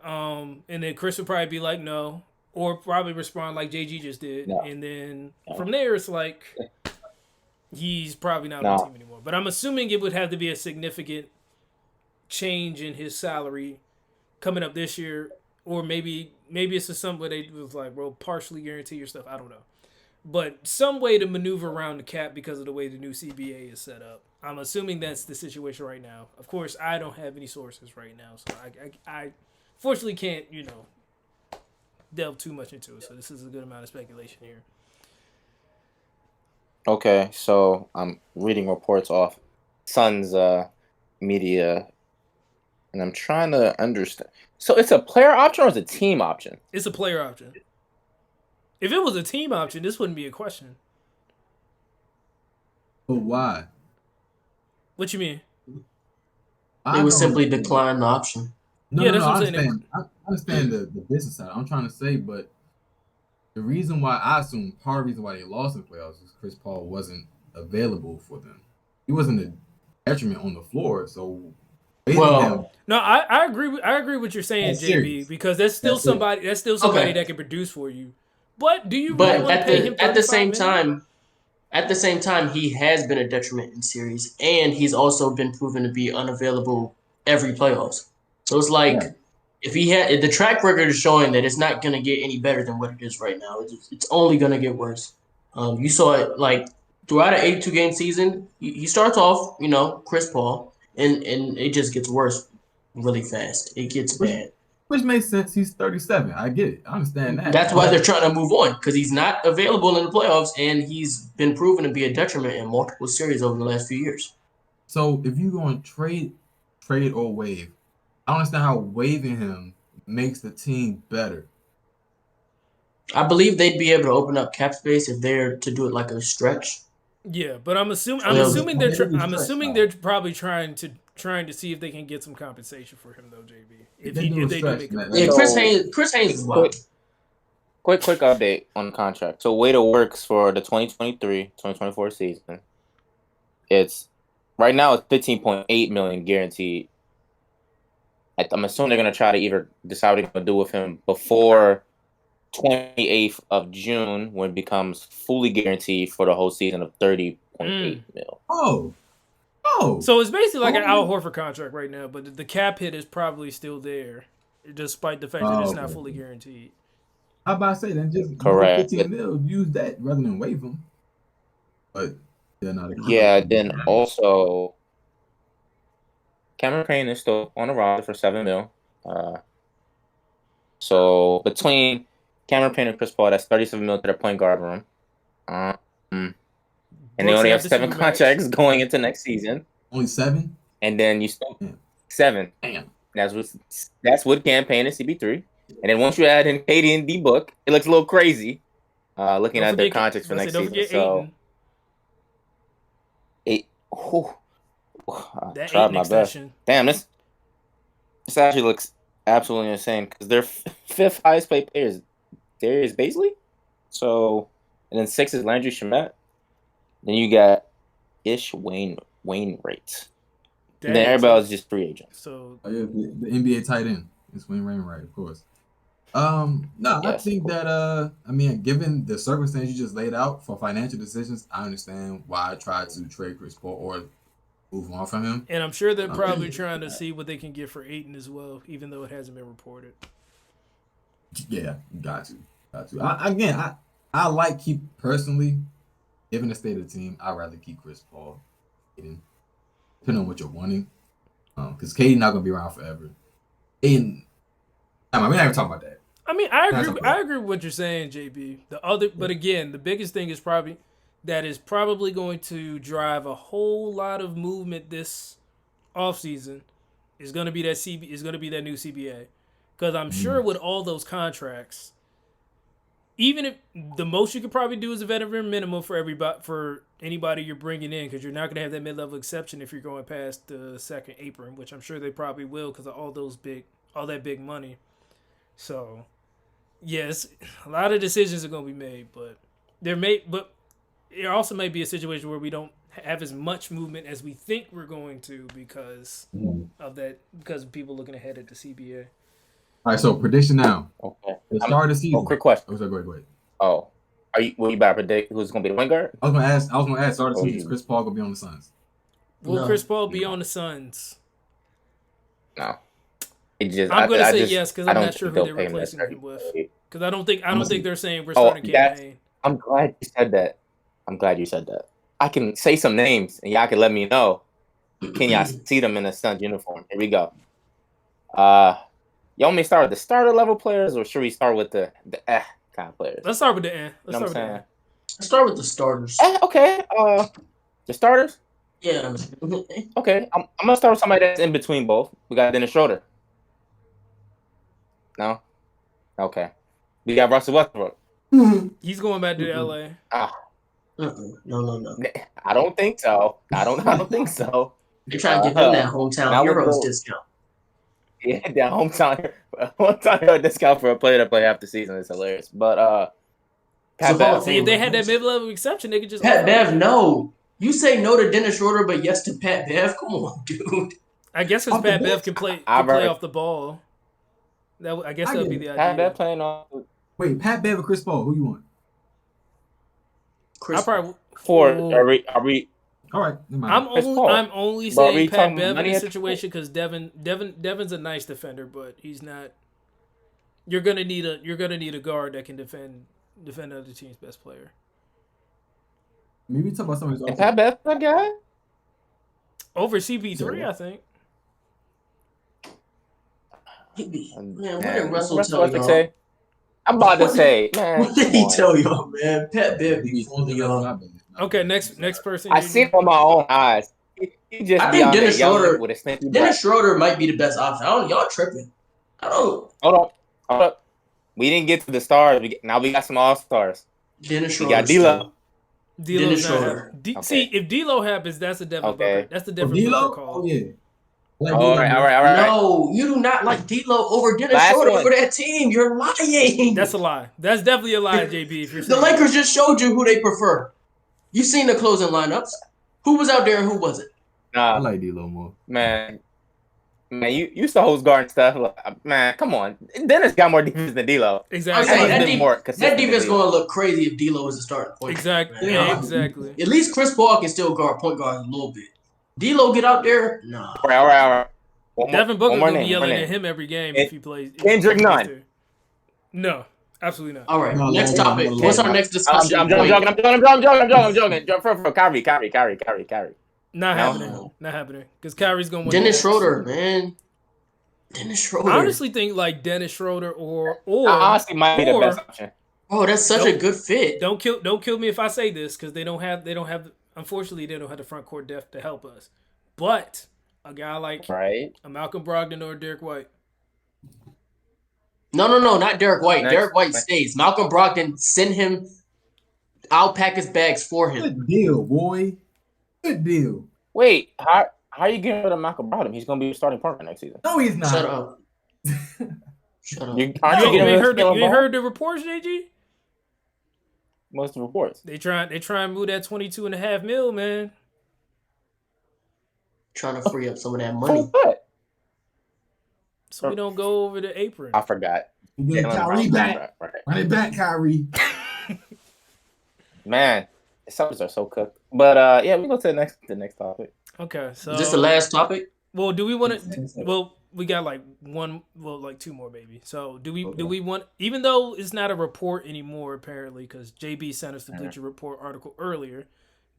And then Chris would probably be like, no, or probably respond like JG just did. No. And then from there, it's like he's probably not on the team anymore. But I'm assuming it would have to be a significant change in his salary coming up this year, or maybe it's just something where they was like, well, partially guarantee your stuff. I don't know. But some way to maneuver around the cap because of the way the new CBA is set up. I'm assuming that's the situation right now. Of course, I don't have any sources right now, so I fortunately can't, delve too much into it. So this is a good amount of speculation here. Okay, so I'm reading reports off Suns media, and I'm trying to understand. So it's a player option or is it a team option? It's a player option. If it was a team option, this wouldn't be a question. But why? What you mean? They would simply decline the option. No, Yeah, no, that's no. what I I'm saying. understand. I understand the business side. I'm trying to say, but the reason why I assume part of the reason why they lost in the playoffs is Chris Paul wasn't available for them. He wasn't a detriment on the floor, so waiting him Well, No, I agree. I agree with what you're saying, that's JB, serious. because that's still That's serious. somebody. That's still somebody okay, that can produce for you. But do you really but want to at pay him the at the 35 same million? time, he has been a detriment in series, and he's also been proven to be unavailable every playoffs. So it's like Right. if the track record is showing that it's not going to get any better than what it is right now. It's only going to get worse. You saw it like throughout an 82 game season. He starts off, Chris Paul, and it just gets worse really fast. It gets Which bad. which makes sense. He's 37. I get it. I understand that. That's why But they're trying to move on because he's not available in the playoffs, and he's been proven to be a detriment in multiple series over the last few years. so if you going to trade or waive, I don't understand how waiving him makes the team better. I believe they'd be able to open up cap space if they're to do it like a stretch. Yeah, but I'm assuming. So they'll- I'm assuming they're probably trying to see if they can get some compensation for him, though, JB. If they do a If they do stretch, make it. man, Yeah, that's Chris Haynes is wild. Quick update on the contract. So, way it works for the 2023-2024 season. It's right now it's 15.8 million guaranteed. I'm assuming they're gonna try to either decide what they're gonna do with him before 28th of June, when it becomes fully guaranteed for the whole season of 30.8 mil. Oh, So it's basically like an Al Horford contract right now, but the cap hit is probably still there, despite the fact that it's not okay. fully guaranteed. How about I say then just give him Correct. 15 mil, use that rather than waive him. But they're not. Yeah. Then also, Cameron Payne is still on the roster for 7 mil. So between Cameron Payne and Chris Paul, that's 37 mil to their point guard room. And they only have 7 contracts going into next season. Only 7? And then you still Damn. 7. Damn. That's with campaign and CB3. And then once you add in KD and D Book, it looks a little crazy. Looking at their contracts for next season. So I tried my best. Damn, this actually looks absolutely insane because their fifth highest paid player is Darius Baisley. So, and then 6 is Landry Shamet. Then you got Ish Wainwright. And then everybody else is just free agents. So the NBA tight end is Wayne Wainwright, of course. No, yes, I think that given the circumstance you just laid out for financial decisions, I understand why I tried to trade Chris Paul or move on from him. And I'm sure they're probably trying to see what they can get for Ayton as well, even though it hasn't been reported. Yeah, got to. I like personally, given the state of the team, I'd rather keep Chris Paul, depending on what you're wanting. Because KD not gonna be around forever. And we're not even talking about that. I mean, I agree with what you're saying, JB. But again, the biggest thing is probably going to drive a whole lot of movement this offseason is going to be that new CBA. Because I'm sure with all those contracts, even if the most you could probably do is a veteran minimum for anybody you're bringing in, because you're not going to have that mid-level exception if you're going past the second apron, which I'm sure they probably will because of all that big money. So, yes, a lot of decisions are going to be made, but there also may be a situation where we don't have as much movement as we think we're going to because of people looking ahead at the CBA. All right, so prediction now. Okay. The start of the season. Quick question. Oh, sorry, go ahead. Oh, will you about to predict who's going to be the point guard? I was going to ask. Start of the season. Is Chris Paul going to be on the Suns? Will Chris Paul be on the Suns? No. I'm going to say yes because I'm not sure who they're replacing him with. Because I don't think they're saying we're starting campaign. I'm glad you said that. I can say some names and y'all can let me know. Can y'all see them in a Suns uniform? Here we go. You want me to start with the starter level players, or should we start with the kind of players? Let's start with the N. Let's start with the starters. Okay. The starters? Yeah. Okay. I'm gonna start with somebody that's in between both. We got Dennis Schroeder. No? Okay. We got Russell Westbrook. He's going back to LA. No. I don't think so. I don't think so. They're trying to give him that hometown heroes discount. Yeah, down hometown discount for a player to play half the season is hilarious. But Pat So, Bev. See, if they had that mid-level exception, they could just Pat Bev, no. You say no to Dennis Schroeder, but yes to Pat Bev? Come on, dude. I guess because Off the Pat Bev bench? can play I've heard- off the ball. I guess I that would be get the Pat idea. Bev playing on Wait, Pat Bev or Chris Paul? Who you want? I Chris, probably for Ooh. are we All right, never mind. I'm Chris only Paul. I'm only But are we saying Pat talking Bev in money this at- situation because Devin's a nice defender, but he's not. You're gonna need a guard that can defend other team's best player. Maybe talk about somebody's and Pat Bev that guy? Over CP3, Yeah. I think. man, what did Russell what's tell y'all? say? I'm about to say, man. What did come he on. tell y'all, man? Pat Bev be He's fooling y'all. Okay, next person. I JG. see it with my own eyes. He just I be think out there Dennis yelling Schroeder- with a stinky breath. Dennis Schroeder might be the best option. Y'all tripping. I don't. Hold up. We didn't get to the stars. Now we got some all stars. Dennis We Schroeder. got D-Lo. D'Lo's Dennis not Schroeder. happening. Okay. See, if D'Lo happens, that's a Devin Okay. Booker. That's the Oh, Devin D-Lo? Booker call. Oh, yeah. Like All D-Lo, right. man. No, you do not like D'Lo over Dennis Last Schroeder one. over that team. You're lying. That's a lie. That's definitely a lie, JB. If you're The saying Lakers just showed you who they prefer. You seen the closing lineups. Who was out there and who wasn't? I Nah, like D-Lo more. man, you used to host guard and stuff. Like, man, come on. Dennis got more defense than D'Lo. exactly. Hey, Dennis that been deep- more That consistent than defense D'Lo. going to look crazy if D'Lo is the starting point. Exactly. Man, Yeah, exactly. At least Chris Paul can still guard point guard a little bit. D'Lo get out there? Nah. All right. Devin Booker one more gonna be name, yelling one at name. him every game if he plays. Kendrick if he plays Nunn. there. No, absolutely not. All right, No, next no, topic. no, no, What's no. our next I'm discussion joking. I'm joking. For Kyrie. Not No. happening. Not happening. Because Kyrie's gonna win. Dennis the next. Schroeder, man. Dennis Schroeder. I honestly think like Dennis Schroeder or I honestly might be the best option. Oh, that's such a good fit. don't kill me if I say this because they don't have unfortunately they don't have the front court depth to help us. But a guy like Right. a Malcolm Brogdon or Derek White. No, not Derek White. Next. Derek White stays. Malcolm Brogdon, send him. I'll pack his bags for him. Good deal, boy. Good deal. Wait, how are you getting rid of Malcolm Brogdon? He's going to be a starting partner next season. No, he's not. Shut up. Shut up. Aren't You you getting rid ain't of Jalen Brown? heard the reports, JG? Most of the reports. They try and move that 22.5 mil, man. Trying to free up some of that For money. what? So we don't go over the apron. I forgot. You get Jalen Kyrie Brown. back. Right. Run it back, Kyrie. Man, the Celtics are so cooked. But yeah, we go to the next topic. Okay, so Is this the last topic? well, do we want to? Well, we got like two more, maybe. So do we want? Even though it's not a report anymore, apparently, because JB sent us the Bleacher Report article earlier.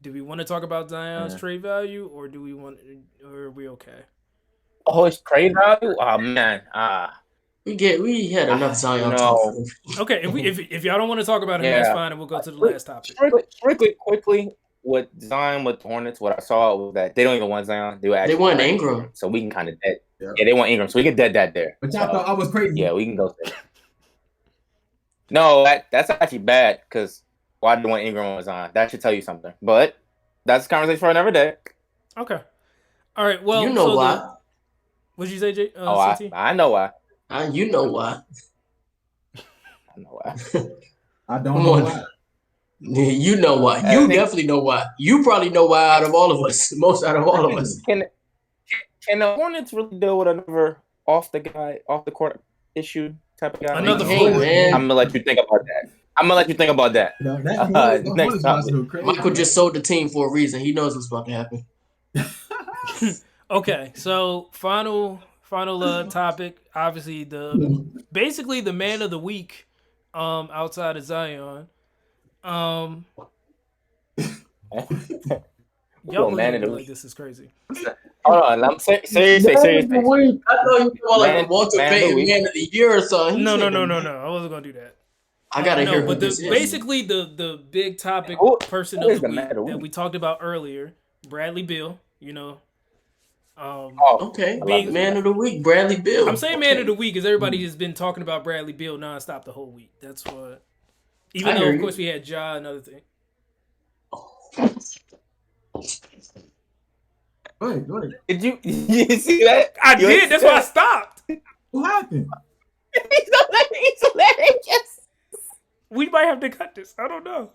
Do we want to talk about Zion's trade value, or do we want? Or are we okay? Oh, it's trade value? Oh man. We had enough Zion no. talk. Okay, if y'all don't want to talk about it, Yeah. that's fine, and we'll go to the last topic. Strictly, quickly, with Zion with the Hornets, what I saw was that they don't even want Zion. They want Ingram. So we can kind of dead. Yeah. Yeah, they want Ingram. So we can dead that there. But y'all thought I was crazy. Yeah, we can go there. No, that's actually bad because why do you want Ingram on Zion? That should tell you something. But that's a conversation for another day. Okay. All right. Well, You know why. What'd you say, Jay? CT? I know why. You know why. I know why. I don't Come know on. why. You know why. You definitely know why. You probably know why out of all of us. Most out of all of us. Can the Hornets really deal with another off the court issue type of guy? Another Hey, forward. man. I'm gonna let you think about that. You know, that Next Hornets about to topic. go crazy. Michael just sold the team for a reason. He knows what's about to happen. Okay, so final topic. Obviously, basically the man of the week, outside of Zion. Y'all man of the like week. this is crazy. Hold on, I'm serious. I thought you were like Walter Man of the Payton week. Man of the Year or something. No. I wasn't gonna do that. I gotta hear But what this is. basically the big topic person who of is the the man of the week that week? we talked about earlier, Bradley Beal. You know, Okay, I big love man it. of the week, Bradley Beal. I'm saying man of the week because everybody has been talking about Bradley Beal nonstop the whole week. That's what. Even I though hear of you. course we had Ja and other thing. Go ahead. Did you see that? I did. That's why I stopped. What happened? He's hilarious. We might have to cut this. I don't know.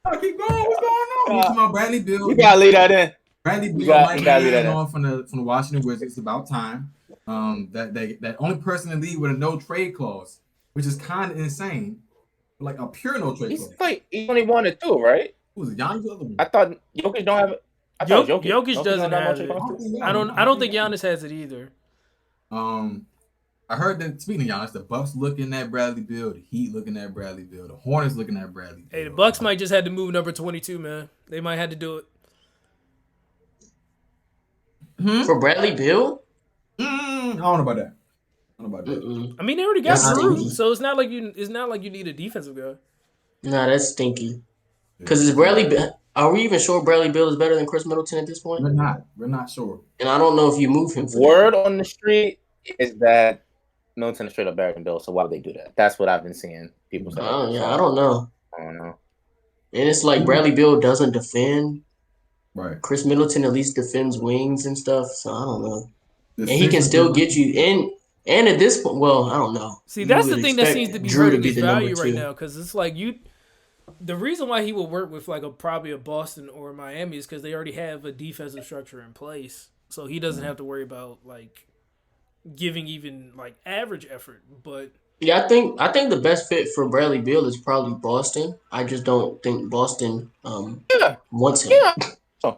Oh, keep going. What's going on? You talking about Bradley Beal? You gotta leave that in. Bradley You Beal got- might you be gotta leave that moving in. on from the Washington Wizards. It's about time. That only person in the league with a no trade clause, which is kind of insane. Like a pure no trade clause. He only wanted 2, right? Who was it? Giannis? The other one? I thought Jokic don't have it. I thought Jokic doesn't have no it. trade clause too. I don't think Giannis has it either. I heard that, speaking of Giannis, the Bucks looking at Bradley Beal, the Heat looking at Bradley Beal, the Hornets looking at Bradley Beal. Hey, the Bucks might just have to move number 22, man. They might have to do it. For Bradley Beal? I don't know about that. I don't know about that. I mean, they already got That's Drew, stinky. so it's not like you need a defensive guy. Nah, that's stinky. Because is are we even sure Bradley Beal is better than Chris Middleton at this point? We're not sure. And I don't know if you move him for Word on the street is that Middleton is straight up better than Bill, so why would they do that? That's what I've been seeing people say. Oh, yeah, I don't know. I don't know. And it's like Bradley Beal doesn't defend. Right. Chris Middleton at least defends wings and stuff, so I don't know. The And he can Sixers still did- get you. And at this point, well, I don't know. See, You that's would the thing that expect seems to be Drew hurting be his the number value right 2. now, because it's like the reason why he would work with like probably a Boston or Miami is because they already have a defensive structure in place, so he doesn't have to worry about like giving even like average effort. But Yeah, I think the best fit for Bradley Beal is probably Boston. I just don't think Boston wants him. Yeah. Oh,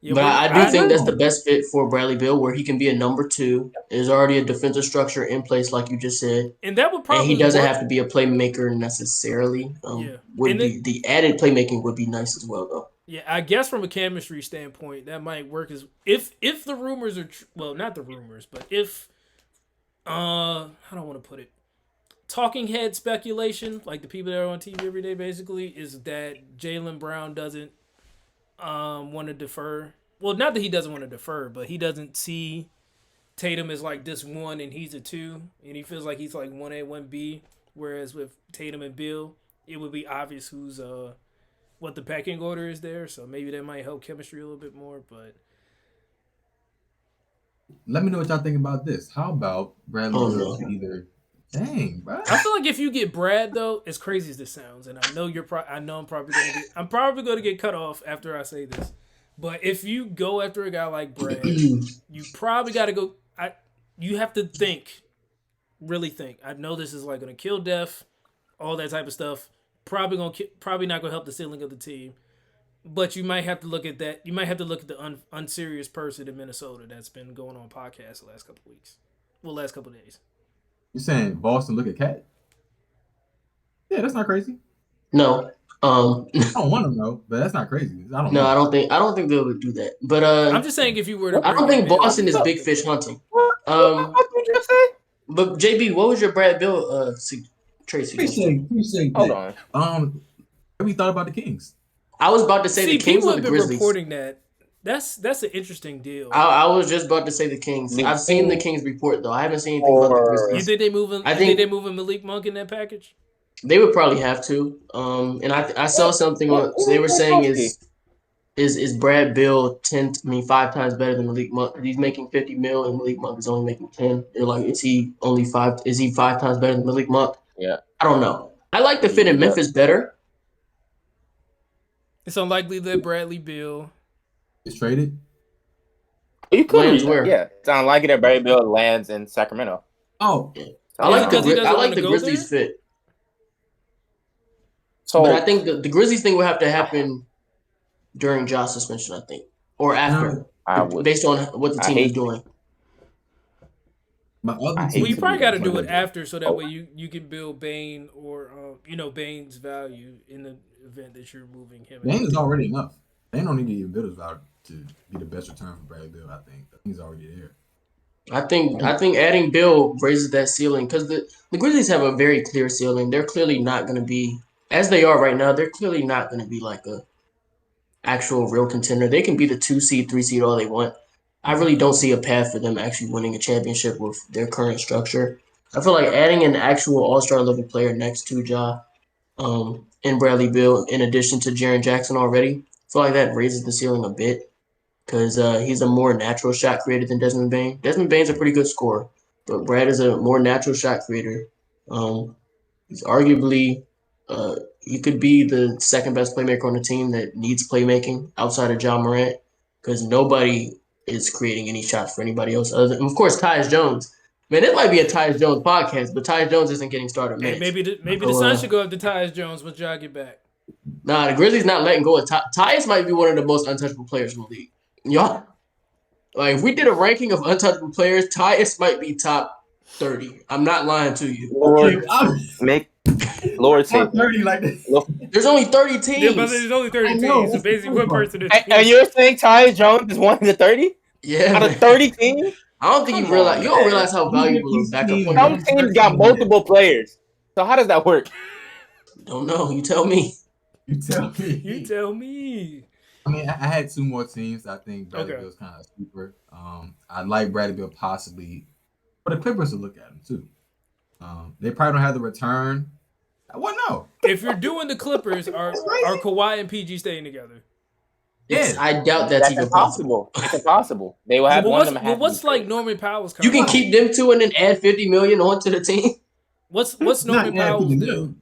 yeah, But I do think agree. that's the best fit for Bradley Beal, where he can be a number 2. There's already a defensive structure in place, like you just said, and that would and probably he doesn't work. have to be a playmaker necessarily. Yeah. Would And be the added playmaking would be nice as well, though. Yeah, I guess from a chemistry standpoint, that might work as if the rumors are well, not the rumors, but if how do I want to put it? Talking head speculation, like the people that are on TV every day, basically, is that Jalen Brown doesn't want to defer. Well, not that he doesn't want to defer, but he doesn't see Tatum as like this 1 and he's a 2, and he feels like he's like 1A, 1B. Whereas with Tatum and Bill, it would be obvious who's what the pecking order is there. So maybe that might help chemistry a little bit more. But Let me know what y'all think about this. How about Bradley Oh, Beal no. either? Dang, bro. I feel like if you get Brad though, as crazy as this sounds, and I know I'm probably gonna get cut off after I say this. But if you go after a guy like Brad, you probably got to go. You have to really think. I know this is like gonna kill Def, all that type of stuff. Probably not gonna help the ceiling of the team. But you might have to look at that. You might have to look at the unserious person in Minnesota that's been going on podcasts the last couple of weeks. Well, last couple of days. You saying Boston look at Cat? Yeah, that's not crazy. No, I don't want to know, but that's not crazy. I don't no, know. I don't think they would do that. But I'm just saying if you were to, I don't think bring in Boston is Bill- big fish hunting. what did you just say? But JB, what was your Brad Bill trade suggestion? Appreciate Hold that. on. What we thought about the Kings? I was about to say See, the Kings people or have the been Grizzlies. reporting that. That's an interesting deal. I was just about to say the Kings. The I've seen the Kings report though. I haven't seen anything about the You Grizzlies. think they moving? I You think- think they moving Malik Monk in that package? They would probably have to. And I saw something on. So they were saying is Brad Bill 5 times better than Malik Monk? He's making $50 million and Malik Monk is only making 10. They're like, is he 5 times better than Malik Monk? Yeah. I don't know. I like the fit in Memphis better. It's unlikely that Bradley Beal. It's traded. You could. Lands where? Yeah. It's unlikely that Barry Bill lands in Sacramento. Oh, I like because he doesn't wanna the go Grizzlies fit. So But I think the Grizzlies thing will have to happen during Ja's suspension, I think. Or after. I would. Based on what the I team is hate- doing. my other I hate team. Well, you probably got to do it Like, after, so that way you can build Bane or Bane's value in the event that you're moving him. Bane is already enough. They don't need to even build his value to be the best return for Bradley Beal. I think he's already there. I think adding Bill raises that ceiling because the Grizzlies have a very clear ceiling. They're clearly not going to be, as they are right now, they're clearly not going to be like a actual real contender. They can be the 2 seed, 3 seed, all they want. I really don't see a path for them actually winning a championship with their current structure. I feel like adding an actual all-star level player next to Ja and Bradley Beal, in addition to Jaren Jackson already, I feel like that raises the ceiling a bit because he's a more natural shot creator than Desmond Bane. Desmond Bane's a pretty good scorer, but Brad is a more natural shot creator. He's arguably he could be the second best playmaker on the team that needs playmaking outside of Ja Morant because nobody is creating any shots for anybody else other than, of course, Tyus Jones. Man, it might be a Tyus Jones podcast, but Tyus Jones isn't getting started Hey, minutes. maybe the Suns should go up to Tyus Jones once Ja get back. Nah, the Grizzlies not letting go of Tyus might be one of the most untouchable players in the league. Y'all, like if we did a ranking of untouchable players, Tyus might be top 30. I'm not lying to you. Lord, Lord say, 30 like this. There's only 30 teams. Yeah, but there's only 30 teams, so basically one person. And you're saying Tyus Jones is one of the 30 Yeah, out of 30 teams? I don't think you realize. You don't realize how valuable a backup point Some is. teams got multiple players. So how does that work? Don't know. You tell me. You tell me. You tell me. I mean, I had two more teams. I think Bradley Beal's kind of super. I'd like Bradley Beal possibly for the Clippers to look at him too. They probably don't have the return. Well, no. If you're doing the Clippers, are Kawhi and PG staying together? Yes, I doubt that's even possible. It's impossible. They will have one of them. What's like Norman Powell's? You can keep them two and then add $50 million onto the team. What's Norman Powell's deal?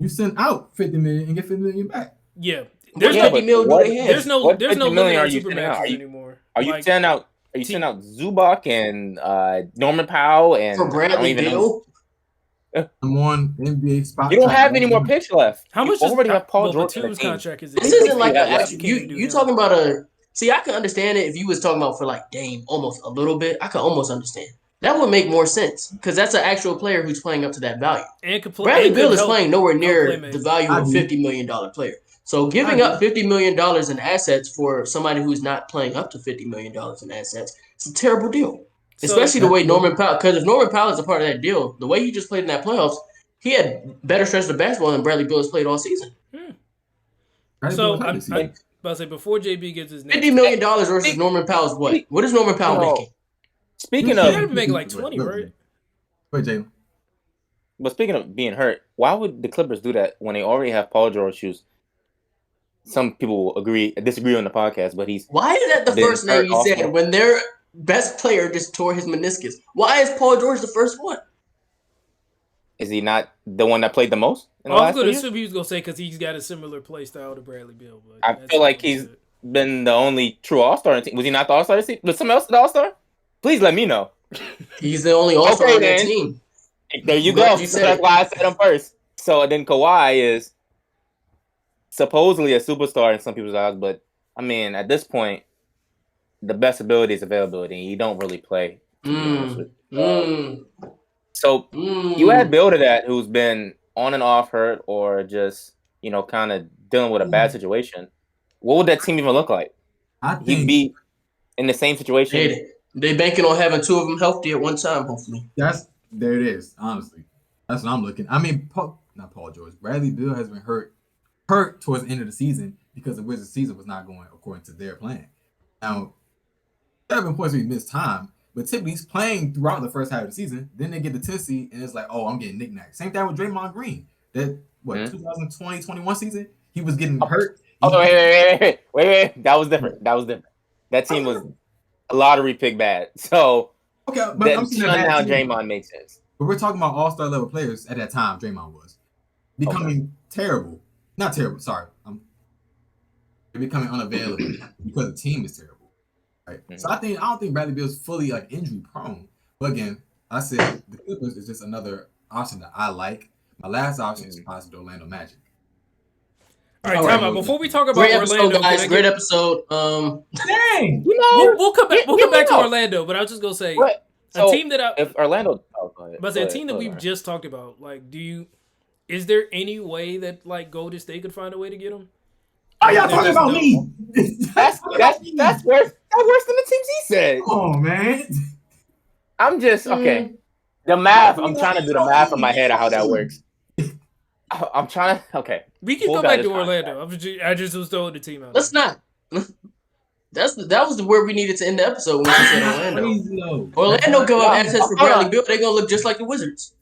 You send out $50 million and get $50 million back. Yeah, there's $50 million. There's no limit on supermaxes anymore. Are you sending out? Are you sending out Zubac and Norman Powell and for Bradley Beal? I'm on NBA spot. You don't have any more picks left. How much already have Paul George George contract is this isn't like you talking about a. See, I can understand it if you was talking about for like Dame almost a little bit. I could almost understand. That would make more sense because that's an actual player who's playing up to that value. Bradley Beal is playing nowhere near the value of a $50 million player. So giving up $50 million in assets for somebody who's not playing up to $50 million in assets, it's a terrible deal. Especially the way Norman Powell, because if Norman Powell is a part of that deal, the way he just played in that playoffs, he had better stretches of basketball than Bradley Beal has played all season. So I'm about to say before JB gets his $50 million versus Norman Powell's what? What is Norman Powell making? Speaking of, he's making like 20, right? Wait, Jalen. But speaking of being hurt, why would the Clippers do that when they already have Paul George shoes? Some people disagree on the podcast, but he's why is that the first name you said when their best player just tore his meniscus? Why is Paul George the first one? Is he not the one that played the most? I was going to assume he was going to say because he's got a similar play style to Bradley Beal. But I feel like he's been the only true All-Star. Was he not the All-Star this season? Was someone else the All-Star? Please let me know. He's the only All-Star on that team. There you go. So that's why I said him first. So then Kawhi is supposedly a superstar in some people's eyes, but I mean, at this point, the best ability is availability. You don't really play. So you add Bill to that, who's been on and off hurt or just, kind of dealing with a bad situation. What would that team even look like? He'd be in the same situation. They banking on having two of them healthy at one time, hopefully. There it is, honestly. That's what I'm looking. I mean, not Paul George. Bradley Beal has been hurt towards the end of the season because the Wizards' season was not going according to their plan. Now, there have been points where he missed time, but typically he's playing throughout the first half of the season. Then they get the 10th seed, and it's like, oh, I'm getting knick-knacked. Same thing with Draymond Green. That, 2020-21 season? He was getting hurt. Wait. That was different. That team was a lottery pick bad. So, okay, but I'm saying now Draymond makes sense. But we're talking about all-star level players at that time. Draymond was becoming terrible. Not terrible. Sorry, they're becoming unavailable because the team is terrible. Right. Mm-hmm. So I don't think Bradley Beal's fully like injury prone. But again, I said the Clippers is just another option that I like. My last option is possibly Orlando Magic. All right, time out. Before we talk about Orlando, guys, great episode. Dang, we'll come back to Orlando, but I was just gonna say a team that if Orlando, a team that we've just talked about. Like, is there any way that like Golden State could find a way to get him? Oh, y'all talking about me? That's worse. That's worse than the teams he said. Oh man, I'm just okay. The math. I'm trying to do the math in my head of how that works. I'm trying to. Okay, we can go back to Orlando. I just was throwing the team out. Let's not. That was where we needed to end the episode when we said Orlando. Orlando give up assets for Bradley Beal. They're gonna look just like the Wizards.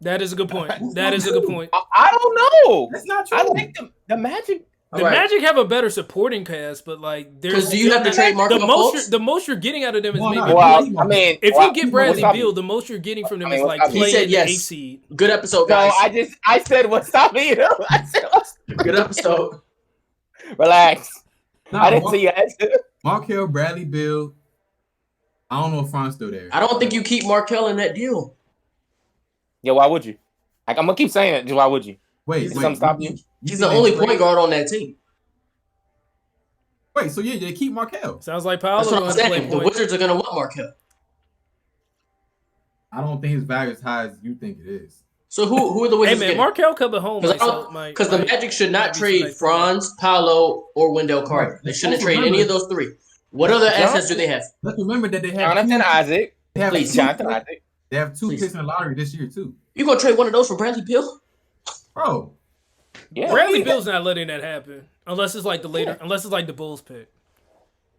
That is a good point. I don't know. That's not true. I like the Magic. The Magic have a better supporting cast, but like, because do you have to trade Markelle Fultz? The most you're getting out of them is maybe. If you get Bradley Beal, the most you're getting from them is like playing the 8th seed. Good episode, guys. No, I said what's stopping you. I said good episode. Relax. I didn't see you. Markelle, Bradley, Beal. I don't know if Fran's still there. I don't think you keep Markelle in that deal. Yeah, why would you? Like, I'm gonna keep saying it. Why would you? Wait. Stop you? He's the only point guard on that team. Wait, so they keep Markelle. Sounds like Paolo. That's what I'm saying. The Wizards are gonna want Markelle. I don't think his value is as high as you think it is. So who are the Wizards? Hey man, Markelle coming home. Because the Magic should not trade Franz, Paolo, or Wendell Carter. They shouldn't trade any of those three. What other assets do they have? Let's remember that they have Jonathan Isaac. They have Jonathan Isaac. They have 2 picks in the lottery this year too. You gonna trade one of those for Bradley Beal? Bro. Yeah, Bradley Beal's not letting that happen unless it's like the Bulls pick.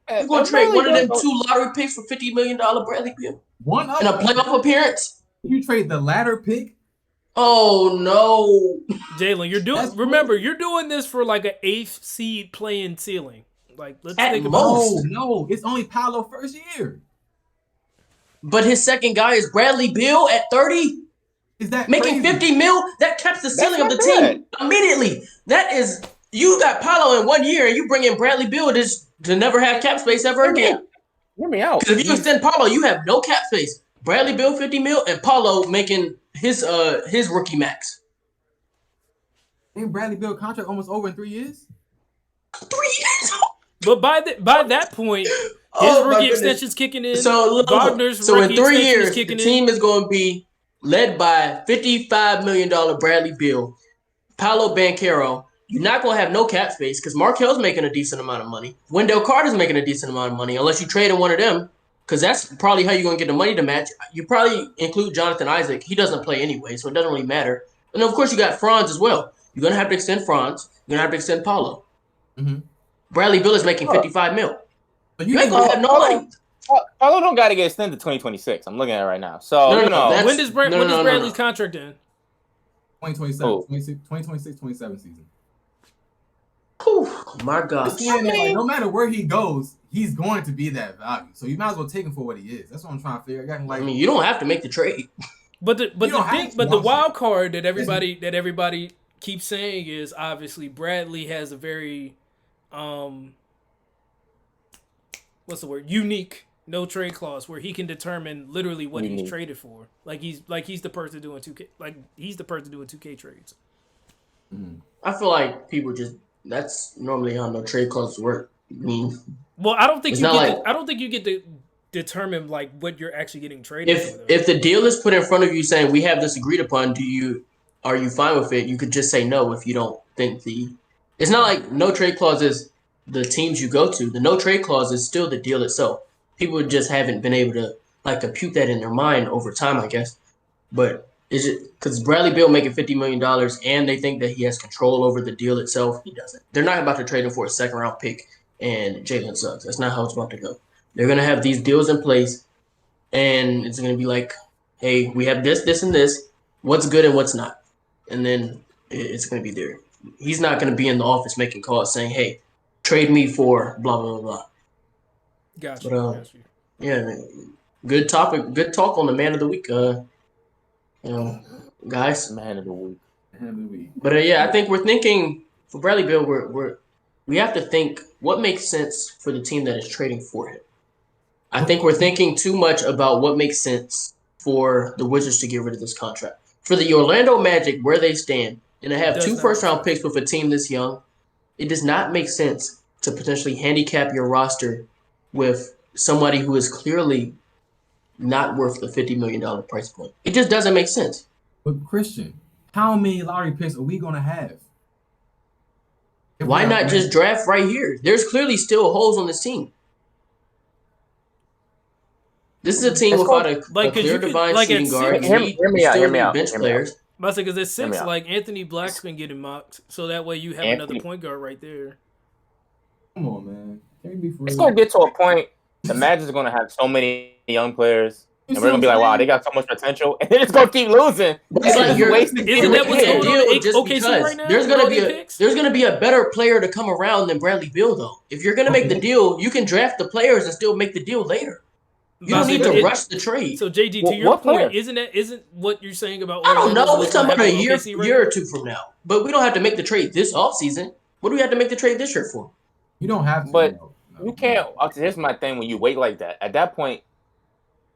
You gonna trade one of them 2 lottery picks for $50 million Bradley Beal? One in a playoff appearance? You trade the latter pick? Oh no, Jalen, you're doing this for like an 8th seed playing ceiling. Like, let's think about it. No, it's only Paolo first year. But his second guy is Bradley Beal at 30. Is that making crazy? $50 million? That caps the ceiling of the team immediately. That is, you got Paolo in 1 year and you bring in Bradley Beal to never have cap space ever again. Hear me out. Because if you extend Paolo, you have no cap space. Bradley Beal $50 million and Paolo making his rookie max. Ain't Bradley Beal contract almost over in 3 years? 3 years. But by that point, his rookie extension's kicking in. So Wagner's in rookie 3 extension years, is kicking the team in. is going to be led by $55 million Bradley Beal, Paolo Banchero. You're not going to have no cap space because Markelle's making a decent amount of money. Wendell Carter's making a decent amount of money unless you trade in one of them, because that's probably how you're going to get the money to match. You probably include Jonathan Isaac. He doesn't play anyway, so it doesn't really matter. And of course, you got Franz as well. You're going to have to extend Franz. You're going to have to extend Paolo. Mm-hmm. Bradley Beal is making $55 million. But you ain't going to have no money. Paolo don't got to get extended to 2026. I'm looking at it right now. So, when does Bradley's contract end? 2027, 2026, 27 season. Oh my gosh. No matter where he goes, he's going to be that value. So you might as well take him for what he is. That's what I'm trying to figure out. You don't have to make the trade. But the wild card that everybody keeps saying is obviously Bradley has a very unique no trade clause where he can determine literally what he's traded for. He's the person doing 2K. He's the person doing 2K trades. I feel like people that's normally how no trade clauses work. Well, I don't think you get to determine what you're actually getting traded for. If the deal is put in front of you saying we have this agreed upon, are you fine with it? You could just say no if you don't think it's not like no trade clause is the teams you go to. The no trade clause is still the deal itself. People just haven't been able to compute that in their mind over time, I guess. But is it because Bradley Beal making $50 million and they think that he has control over the deal itself? He doesn't. They're not about to trade him for a second round pick and Jalen sucks. That's not how it's about to go. They're going to have these deals in place and it's going to be like, hey, we have this, this, and this. What's good and what's not? And then it's going to be there. He's not going to be in the office making calls saying, hey, trade me for blah, blah, blah, blah. Gotcha. Yeah, man. Good topic. Good talk on the man of the week. Guys. Man of the week. But I think we're thinking for Bradley Beal, we have to think what makes sense for the team that is trading for him. I think we're thinking too much about what makes sense for the Wizards to get rid of this contract. For the Orlando Magic, where they stand, and they have 2 first-round picks with a team this young, it does not make sense to potentially handicap your roster with somebody who is clearly not worth the $50 million price point. It just doesn't make sense. But Christian, how many lottery picks are we going to have? Why not just draft right here? There's clearly still holes on this team. This is a team without a clear divine shooting guard. Hear me out. Bench players. Because at 6, Anthony Black's been getting mocked, so that way you have another point guard right there. Come on, man. Can we be for It's going to get to a point. The Magic's going to have so many young players You And see we're gonna be what like, I'm wow, they saying? got so much potential, and they're just gonna keep losing. It's like you're Isn't that what's making a going on deal in just OKC because right now? With all these picks? there's gonna be a better player to come around than Bradley Beal though. If you're gonna make the Okay. deal, you can draft the players and still make the deal later. You don't need to rush the trade. So JG, to your What point, player? isn't what you're saying about I don't Orlando? know. We're What's talking going to about a happen with OKC right year now? or two from now. But we don't have to make the trade this offseason. What do we have to make the trade this year for? You don't have to. But no. you can't. Here's my thing: when you wait like that, at that point,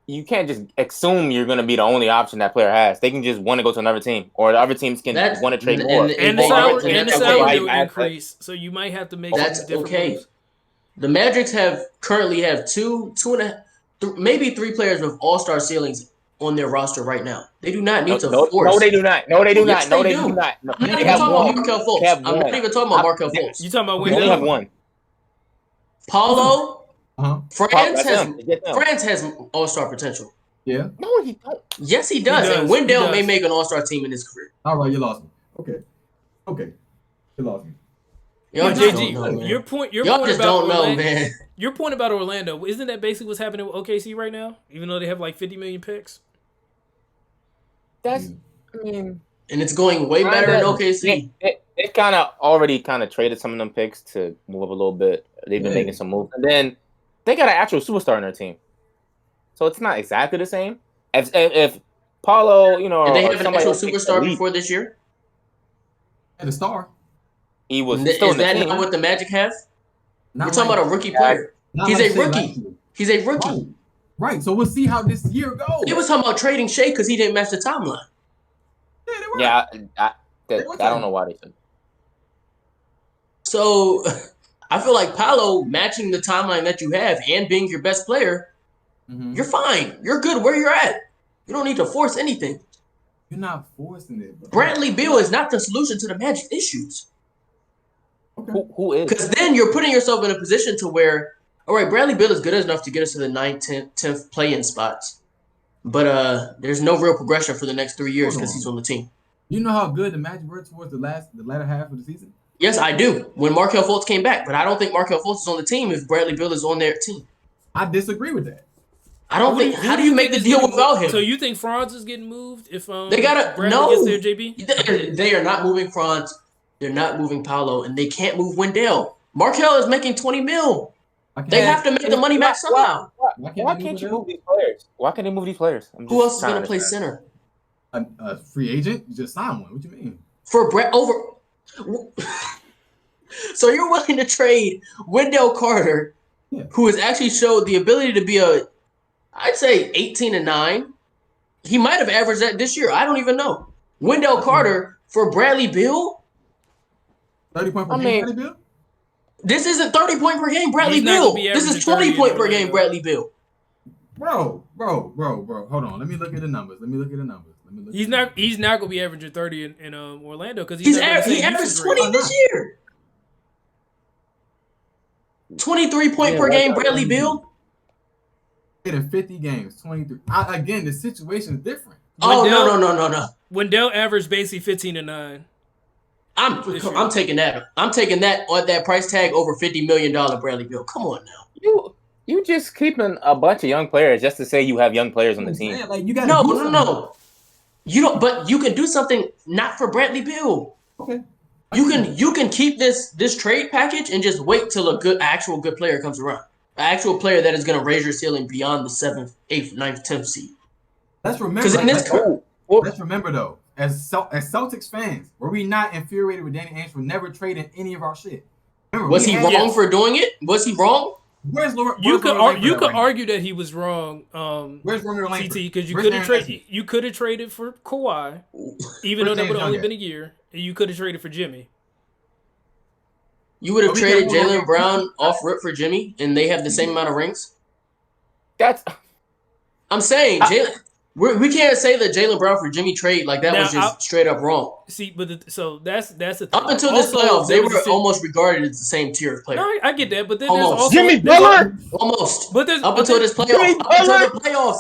you can't just assume you're going to be the only option that player has. They can just want to go to another team, or the other teams can want to trade more. And the salary will increase, so you might have to make some different moves. The Magic currently have two and a half, maybe three players with all-star ceilings on their roster right now. They do not need to force. No, they do not. No, they do Yes, not. No, they they do not. I'm not even talking about Markelle Fultz. I'm not even talking about Markelle Fultz. You talking about They only have one. Paulo, France has all-star potential. Yeah. No, he don't. Yes, he does. And Wendell may make an all-star team in his career. All right, you lost me. Okay. You lost me. Y'all JG, your point just don't know, man. Your point about Orlando, isn't that basically what's happening with OKC right now? Even though they have like 50 million picks? I mean, and it's going way better in OKC. They kind of already traded some of them picks to move up a little bit. They've been making some moves, and then they got an actual superstar in their team, so it's not exactly the same. If Paulo, did they have an actual superstar before this year? And a star. He was. Is that not what the Magic have? We're talking about a rookie player. He's a rookie. He's a rookie. Right. So we'll see how this year goes. They was talking about trading Shea because he didn't match the timeline. Yeah, they were. Yeah, I don't know why they said. So, I feel like Paolo matching the timeline that you have and being your best player, you're fine. You're good where you're at. You don't need to force anything. You're not forcing it. Bro. Bradley Beal is not the solution to the Magic issues. Okay. Who is? Because then you're putting yourself in a position to where, all right, Bradley Beal is good enough to get us to the 9th, 10th play-in spots. But there's no real progression for the next 3 years because he's on the team. You know how good the Magic were towards the latter half of the season? Yes, I do. When Markelle Fultz came back. But I don't think Markelle Fultz is on the team if Bradley Beal is on their team. I disagree with that. I don't think. How do you make the deal without him? So you think Franz is getting moved if they gotta Bradley gets there, JB? They are not moving Franz. They're not moving Paolo, and they can't move Wendell. Markelle is making $20 million. They have to make the money back somehow. Why can't you move these players? Why can't they move these players? Who else is going to play center? A free agent? You just sign one. What you mean? For Brett over. So you're willing to trade Wendell Carter, who has actually showed the ability to be I'd say 18-9. He might have averaged that this year. I don't even know. Wendell Carter for Bradley Beal? 30 point per game, Bradley Beal? This isn't 30 point per game Bradley Beal. This is 20 point per game Bradley Beal. Bro. Hold on. Let me look at the numbers. He's not going to be averaging 30 in Orlando because he averaged 20 this year. 23 point per game Bradley Beal. In 50 games, 23. Again, the situation is different. No. Wendell averaged basically 15-9. I'm taking that. I'm taking that on that price tag over $50 million Bradley Beal. Come on now. You just keeping a bunch of young players just to say you have young players on the team. Man, like, you got no. You don't. But you can do something not for Bradley Beal. Okay. You can keep this trade package and just wait till actual good player comes around. An actual player that is going to raise your ceiling beyond the 7th, 8th, 9th, 10th seed. Let's remember. Let's remember though, as Celtics fans, were we not infuriated with Danny Ainge for never trading any of our shit? Remember, was he wrong for doing it? Was he wrong? You could argue that he was wrong. Where's Romeo Langford? CT, because you could have traded for Kawhi, even though that would have only been a year, and you could have traded for Jimmy. You would have traded Jalen Brown off rip for Jimmy, and they have the same amount of rings. I'm saying we can't say that Jalen Brown for Jimmy trade like that was just straight up wrong. See, but that's the thing. Up until this playoffs, they were almost regarded as the same tier of player. No, I get that, but then almost. there's also Jimmy Butler. Almost. But up until this playoff,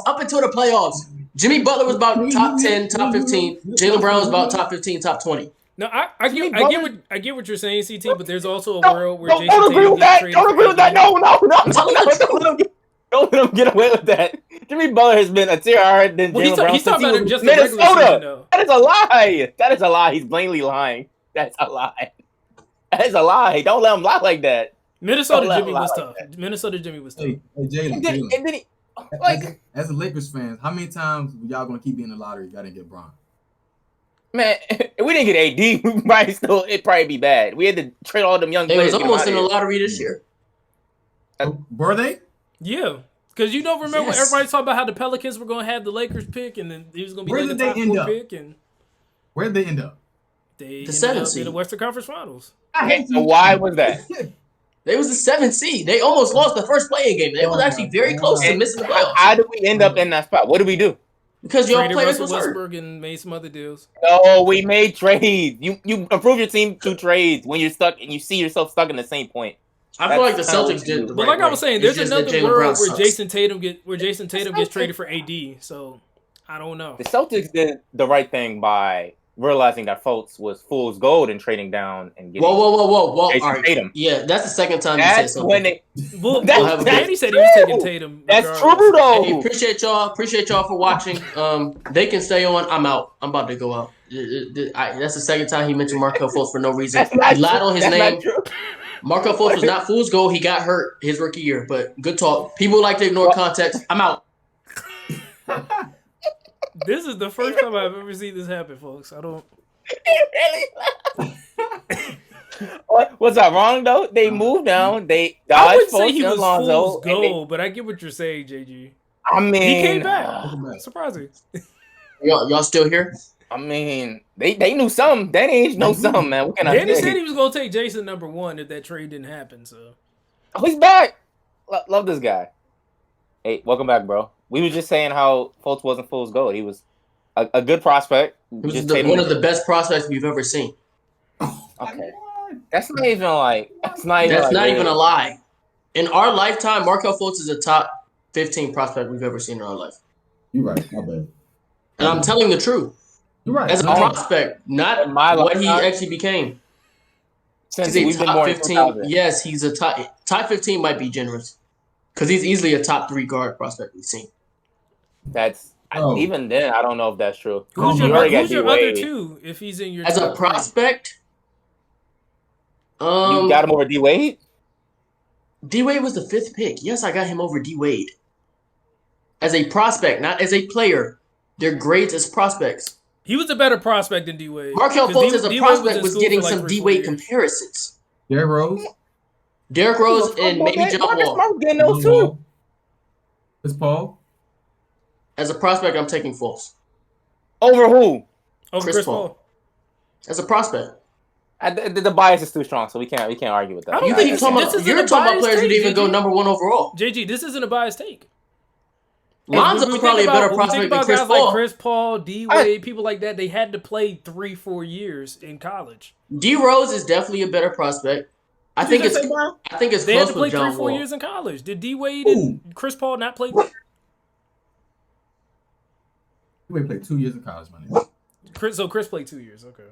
up until the playoffs, Jimmy Butler was about top 10, top 15. Jalen Brown was about top 15, top 20. No, I get what you're saying, CT. But there's also a world where Jason don't agree with that. Don't agree with that. No. Don't let him get away with that. Jimmy Butler has been a tier higher than Jalen Brown he's since talking he about was it just the regular season, Minnesota. though. That is a lie. That is a lie. He's blatantly lying. That's a lie. That is a lie. Don't let him lie like that. Minnesota Jimmy was tough. Minnesota Jimmy was tough. Hey, Jalen. And then he, like, as a Lakers fans, how many times were y'all gonna keep being in the lottery? Y'all didn't get Bron. man, if we didn't get AD, it'd probably be bad. We had to trade all them young They players. was almost in the lottery this year. Were they? Yeah. Because you don't remember Yes. everybody talking about how the Pelicans were going to have the Lakers pick, and then he was going to be Where like did the they top end 4 up? pick, and Where did they end up? they The ended 7th up seed. in the Western Conference Finals. I So why was that? They was the 7th seed. They almost lost the first playing game. They was actually very close to And missing the playoffs how did we end up in that spot? What did we do? because your Traded players Russell was hurt. Westbrook and made some other deals. No, we made trades. You improve your team through trades when you're stuck and you see yourself stuck in the same point. I feel like the That's how Celtics we did do. the But right like I way. was saying, It's there's just that another Jalen world Brown where sucks. Jason Tatum gets traded for AD. So I don't know. The Celtics did the right thing by realizing that Fultz was fool's gold and trading down and getting Whoa. Jason All right. Tatum. Yeah, that's the second time you That's said something. when they. Well, That's Danny said he was taking Tatum. That's regardless. true though. Hey, appreciate y'all for watching. They can stay on. I'm out. I'm about to go out. That's the second time he mentioned Markel Fultz for no reason. That's not He lied true. on his That's name. not true. Markel Fultz was not fool's gold. He got hurt his rookie year, but good talk. People like to ignore context. I'm out. This is the first time I've ever seen this happen, folks. I don't. What's that wrong though? They moved down. They I dodged wouldn't say Fultz he and was Lonzo. fool's gold, but I get what you're saying, JG. I mean, He came back. Surprising. Y'all still here? I mean, they knew something. Danny ain't know something, man. What can I Danny say? said he was going to take Jason #1 if that trade didn't happen. So Oh, he's back. Love this guy. Hey, welcome back, bro. We were just saying how Fultz wasn't fool's gold. He was a good prospect. He was Just one of the best prospects we've ever seen. Okay. That's not even like. That's not even. That's like, not really- even a lie. In our lifetime, Markel Fultz is a top 15 prospect we've ever seen in our life. You're right. My bad. And I'm telling the truth. You're right. As a prospect, not In my what he lifetime, actually became. Since He's we've a been top more in 15. 2000. Yes, he's a top 15 might be generous. Because he's easily a top 3 guard prospect we've seen. That's Oh. even then. I don't know if that's true. who's You your, already who's your other D-Wade. two if he's in your As a top three? prospect, You got him over D Wade. D-Wade was the 5th pick. Yes, I got him over D-Wade. As a prospect, not as a player. They're great as prospects. He was a better prospect than D-Wade. Markel 'Cause Fultz as a D-Wade prospect in was school getting for like some 3-4 D-Wade years. comparisons. Derrick Rose. Derrick Rose and maybe John Marcus Wall. Smart was getting those too. Chris Paul. As a prospect, I'm taking Fultz. Over who? Over Chris Chris Paul. Paul. As a prospect. The bias is too strong, so we can't argue with that. I don't You think think you're this talking isn't about a players biased who didn't even take, go JG. number 1 overall. JG, this isn't a biased take. Lonzo's When we probably a think better about- when we think prospect than about Chris guys Paul. like Chris Paul, D-Wade, people like that, they had to play 3-4 years in college. D Rose is definitely a better prospect. I think it's They had close to play with John 3-4 Wall. years in college. Did D-Wade and Chris Paul not play? We played 2 years in college, man. So Chris played 2 years. Okay.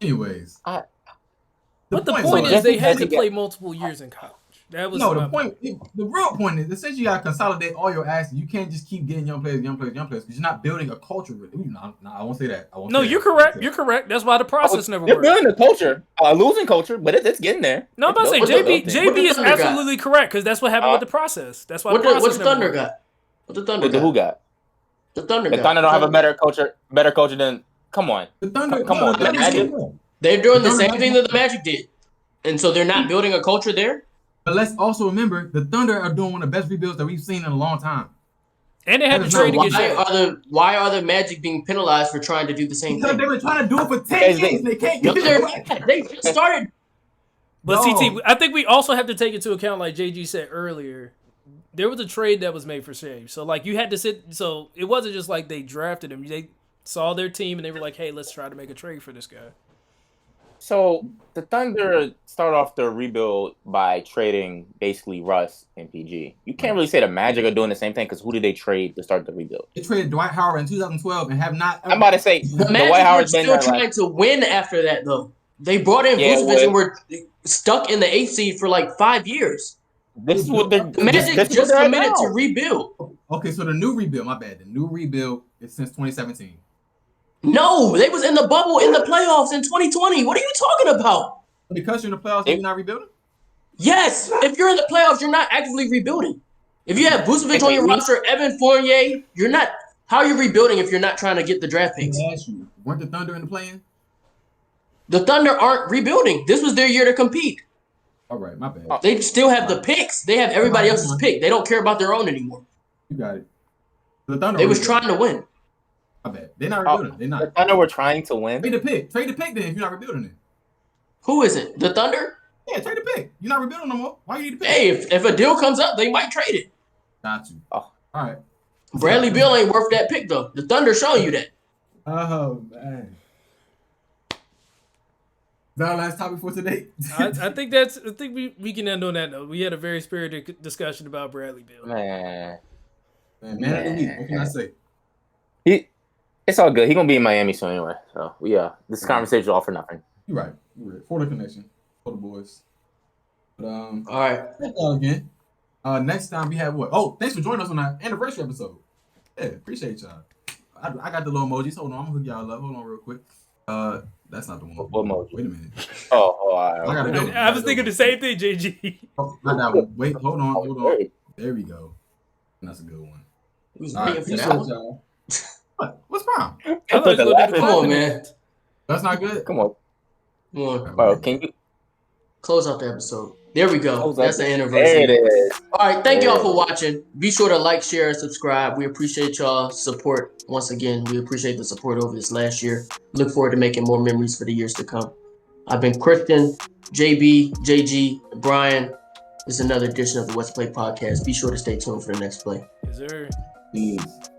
Anyways. But the point is they had to play multiple years in college. That was No, my the point. The real point is essentially you gotta consolidate all your assets. You can't just keep getting young players, because you're not building a culture with it. No, I won't say that. No, you're correct. You're correct. That's why the process never They're worked. building a culture, a losing culture, but it's getting there. No, I'm about to say What the- JB is Thunder got? absolutely correct because that's what happened with the process. That's why What the the process never Thunder worked. got? What the Thunder But who got? got? The Thunder The got. Thunder don't have a better culture than. Come on, The Thunder. Come on, the Magic. They're doing the The Thunder same thing that the Magic did. And so they're not building a culture there? But let's also remember the Thunder are doing one of the best rebuilds that we've seen in a long time. And they had to That is trade to not get why Shaq. Why are the Magic being penalized for trying to do the same Because thing? they were trying to do it for 10 Guys, years. They can't No, get it. they just started. But No. CT, I think we also have to take into account, like JG said earlier, there was a trade that was made for Shea. So like you had to sit. So it wasn't just like they drafted him. They saw their team and they were like, "Hey, let's try to make a trade for this guy." So the Thunder start off their rebuild by trading basically Russ and PG. You can't really say the Magic are doing the same thing because who did they trade to start the rebuild? They traded Dwight Howard in 2012 and have not. I'm about to say The Dwight Magic were Howard's been still there. trying to win after that, though. They brought in Yeah, Vucevic well- and were stuck in the 8th seed for like 5 years. This is what they're. The Magic this is just what they're committed to now. rebuild. Okay, so the new rebuild, my bad. The new rebuild is since 2017. No, they was in the bubble in the playoffs in 2020. What are you talking about? Because you're in the playoffs, you're not rebuilding? Yes, if you're in the playoffs, you're not actively rebuilding. If you have Vucevic on your roster, Evan Fournier, you're not. How are you rebuilding if you're not trying to get the draft picks? Weren't the Thunder in the play-in? The Thunder aren't rebuilding. This was their year to compete. All right, my bad. They still have the picks. They have everybody else's pick. They don't care about their own anymore. You got it. The Thunder. They was trying to win. My bad. They're not rebuilding. They're not. The Thunder were trying to win. Trade the pick. Trade the pick then if you're not rebuilding it. Who is it? The Thunder? Yeah, trade the pick. You're not rebuilding no more. Why you need the pick? Hey, if a deal comes up, they might trade it. Got you. Oh. All right. Bradley Beal ain't worth that pick though. The Thunder showing you that. Oh man. Is that our last topic for today? I think we can end on that note. We had a very spirited discussion about Bradley Beal. Man of the week. What can I say? It's all good. He's gonna be in Miami soon anyway. So this conversation is all for nothing. You're right. For the connection. For the boys. But all right. Thank y'all again. Next time we have what? Oh, thanks for joining us on our anniversary episode. Yeah, appreciate y'all. I got the little emojis. Hold on, I'm gonna hook y'all up. Hold on real quick. That's not the one. What emoji? Wait a minute. I gotta go. I was thinking the same thing, JG. Oh, not that one. Wait, hold on. There we go. That's a good one. All right, appreciate y'all. What's wrong? Come on, man. That's not good. Come on. Bro, can you close out the episode? There we go. That's the anniversary. There it is. All right, thank y'all for watching. Be sure to like, share, and subscribe. We appreciate y'all's support. Once again, we appreciate the support over this last year. Look forward to making more memories for the years to come. I've been Christian, JB, JG, Brian. This is another edition of the What's Play podcast. Be sure to stay tuned for the next play. Yes, sir. Peace.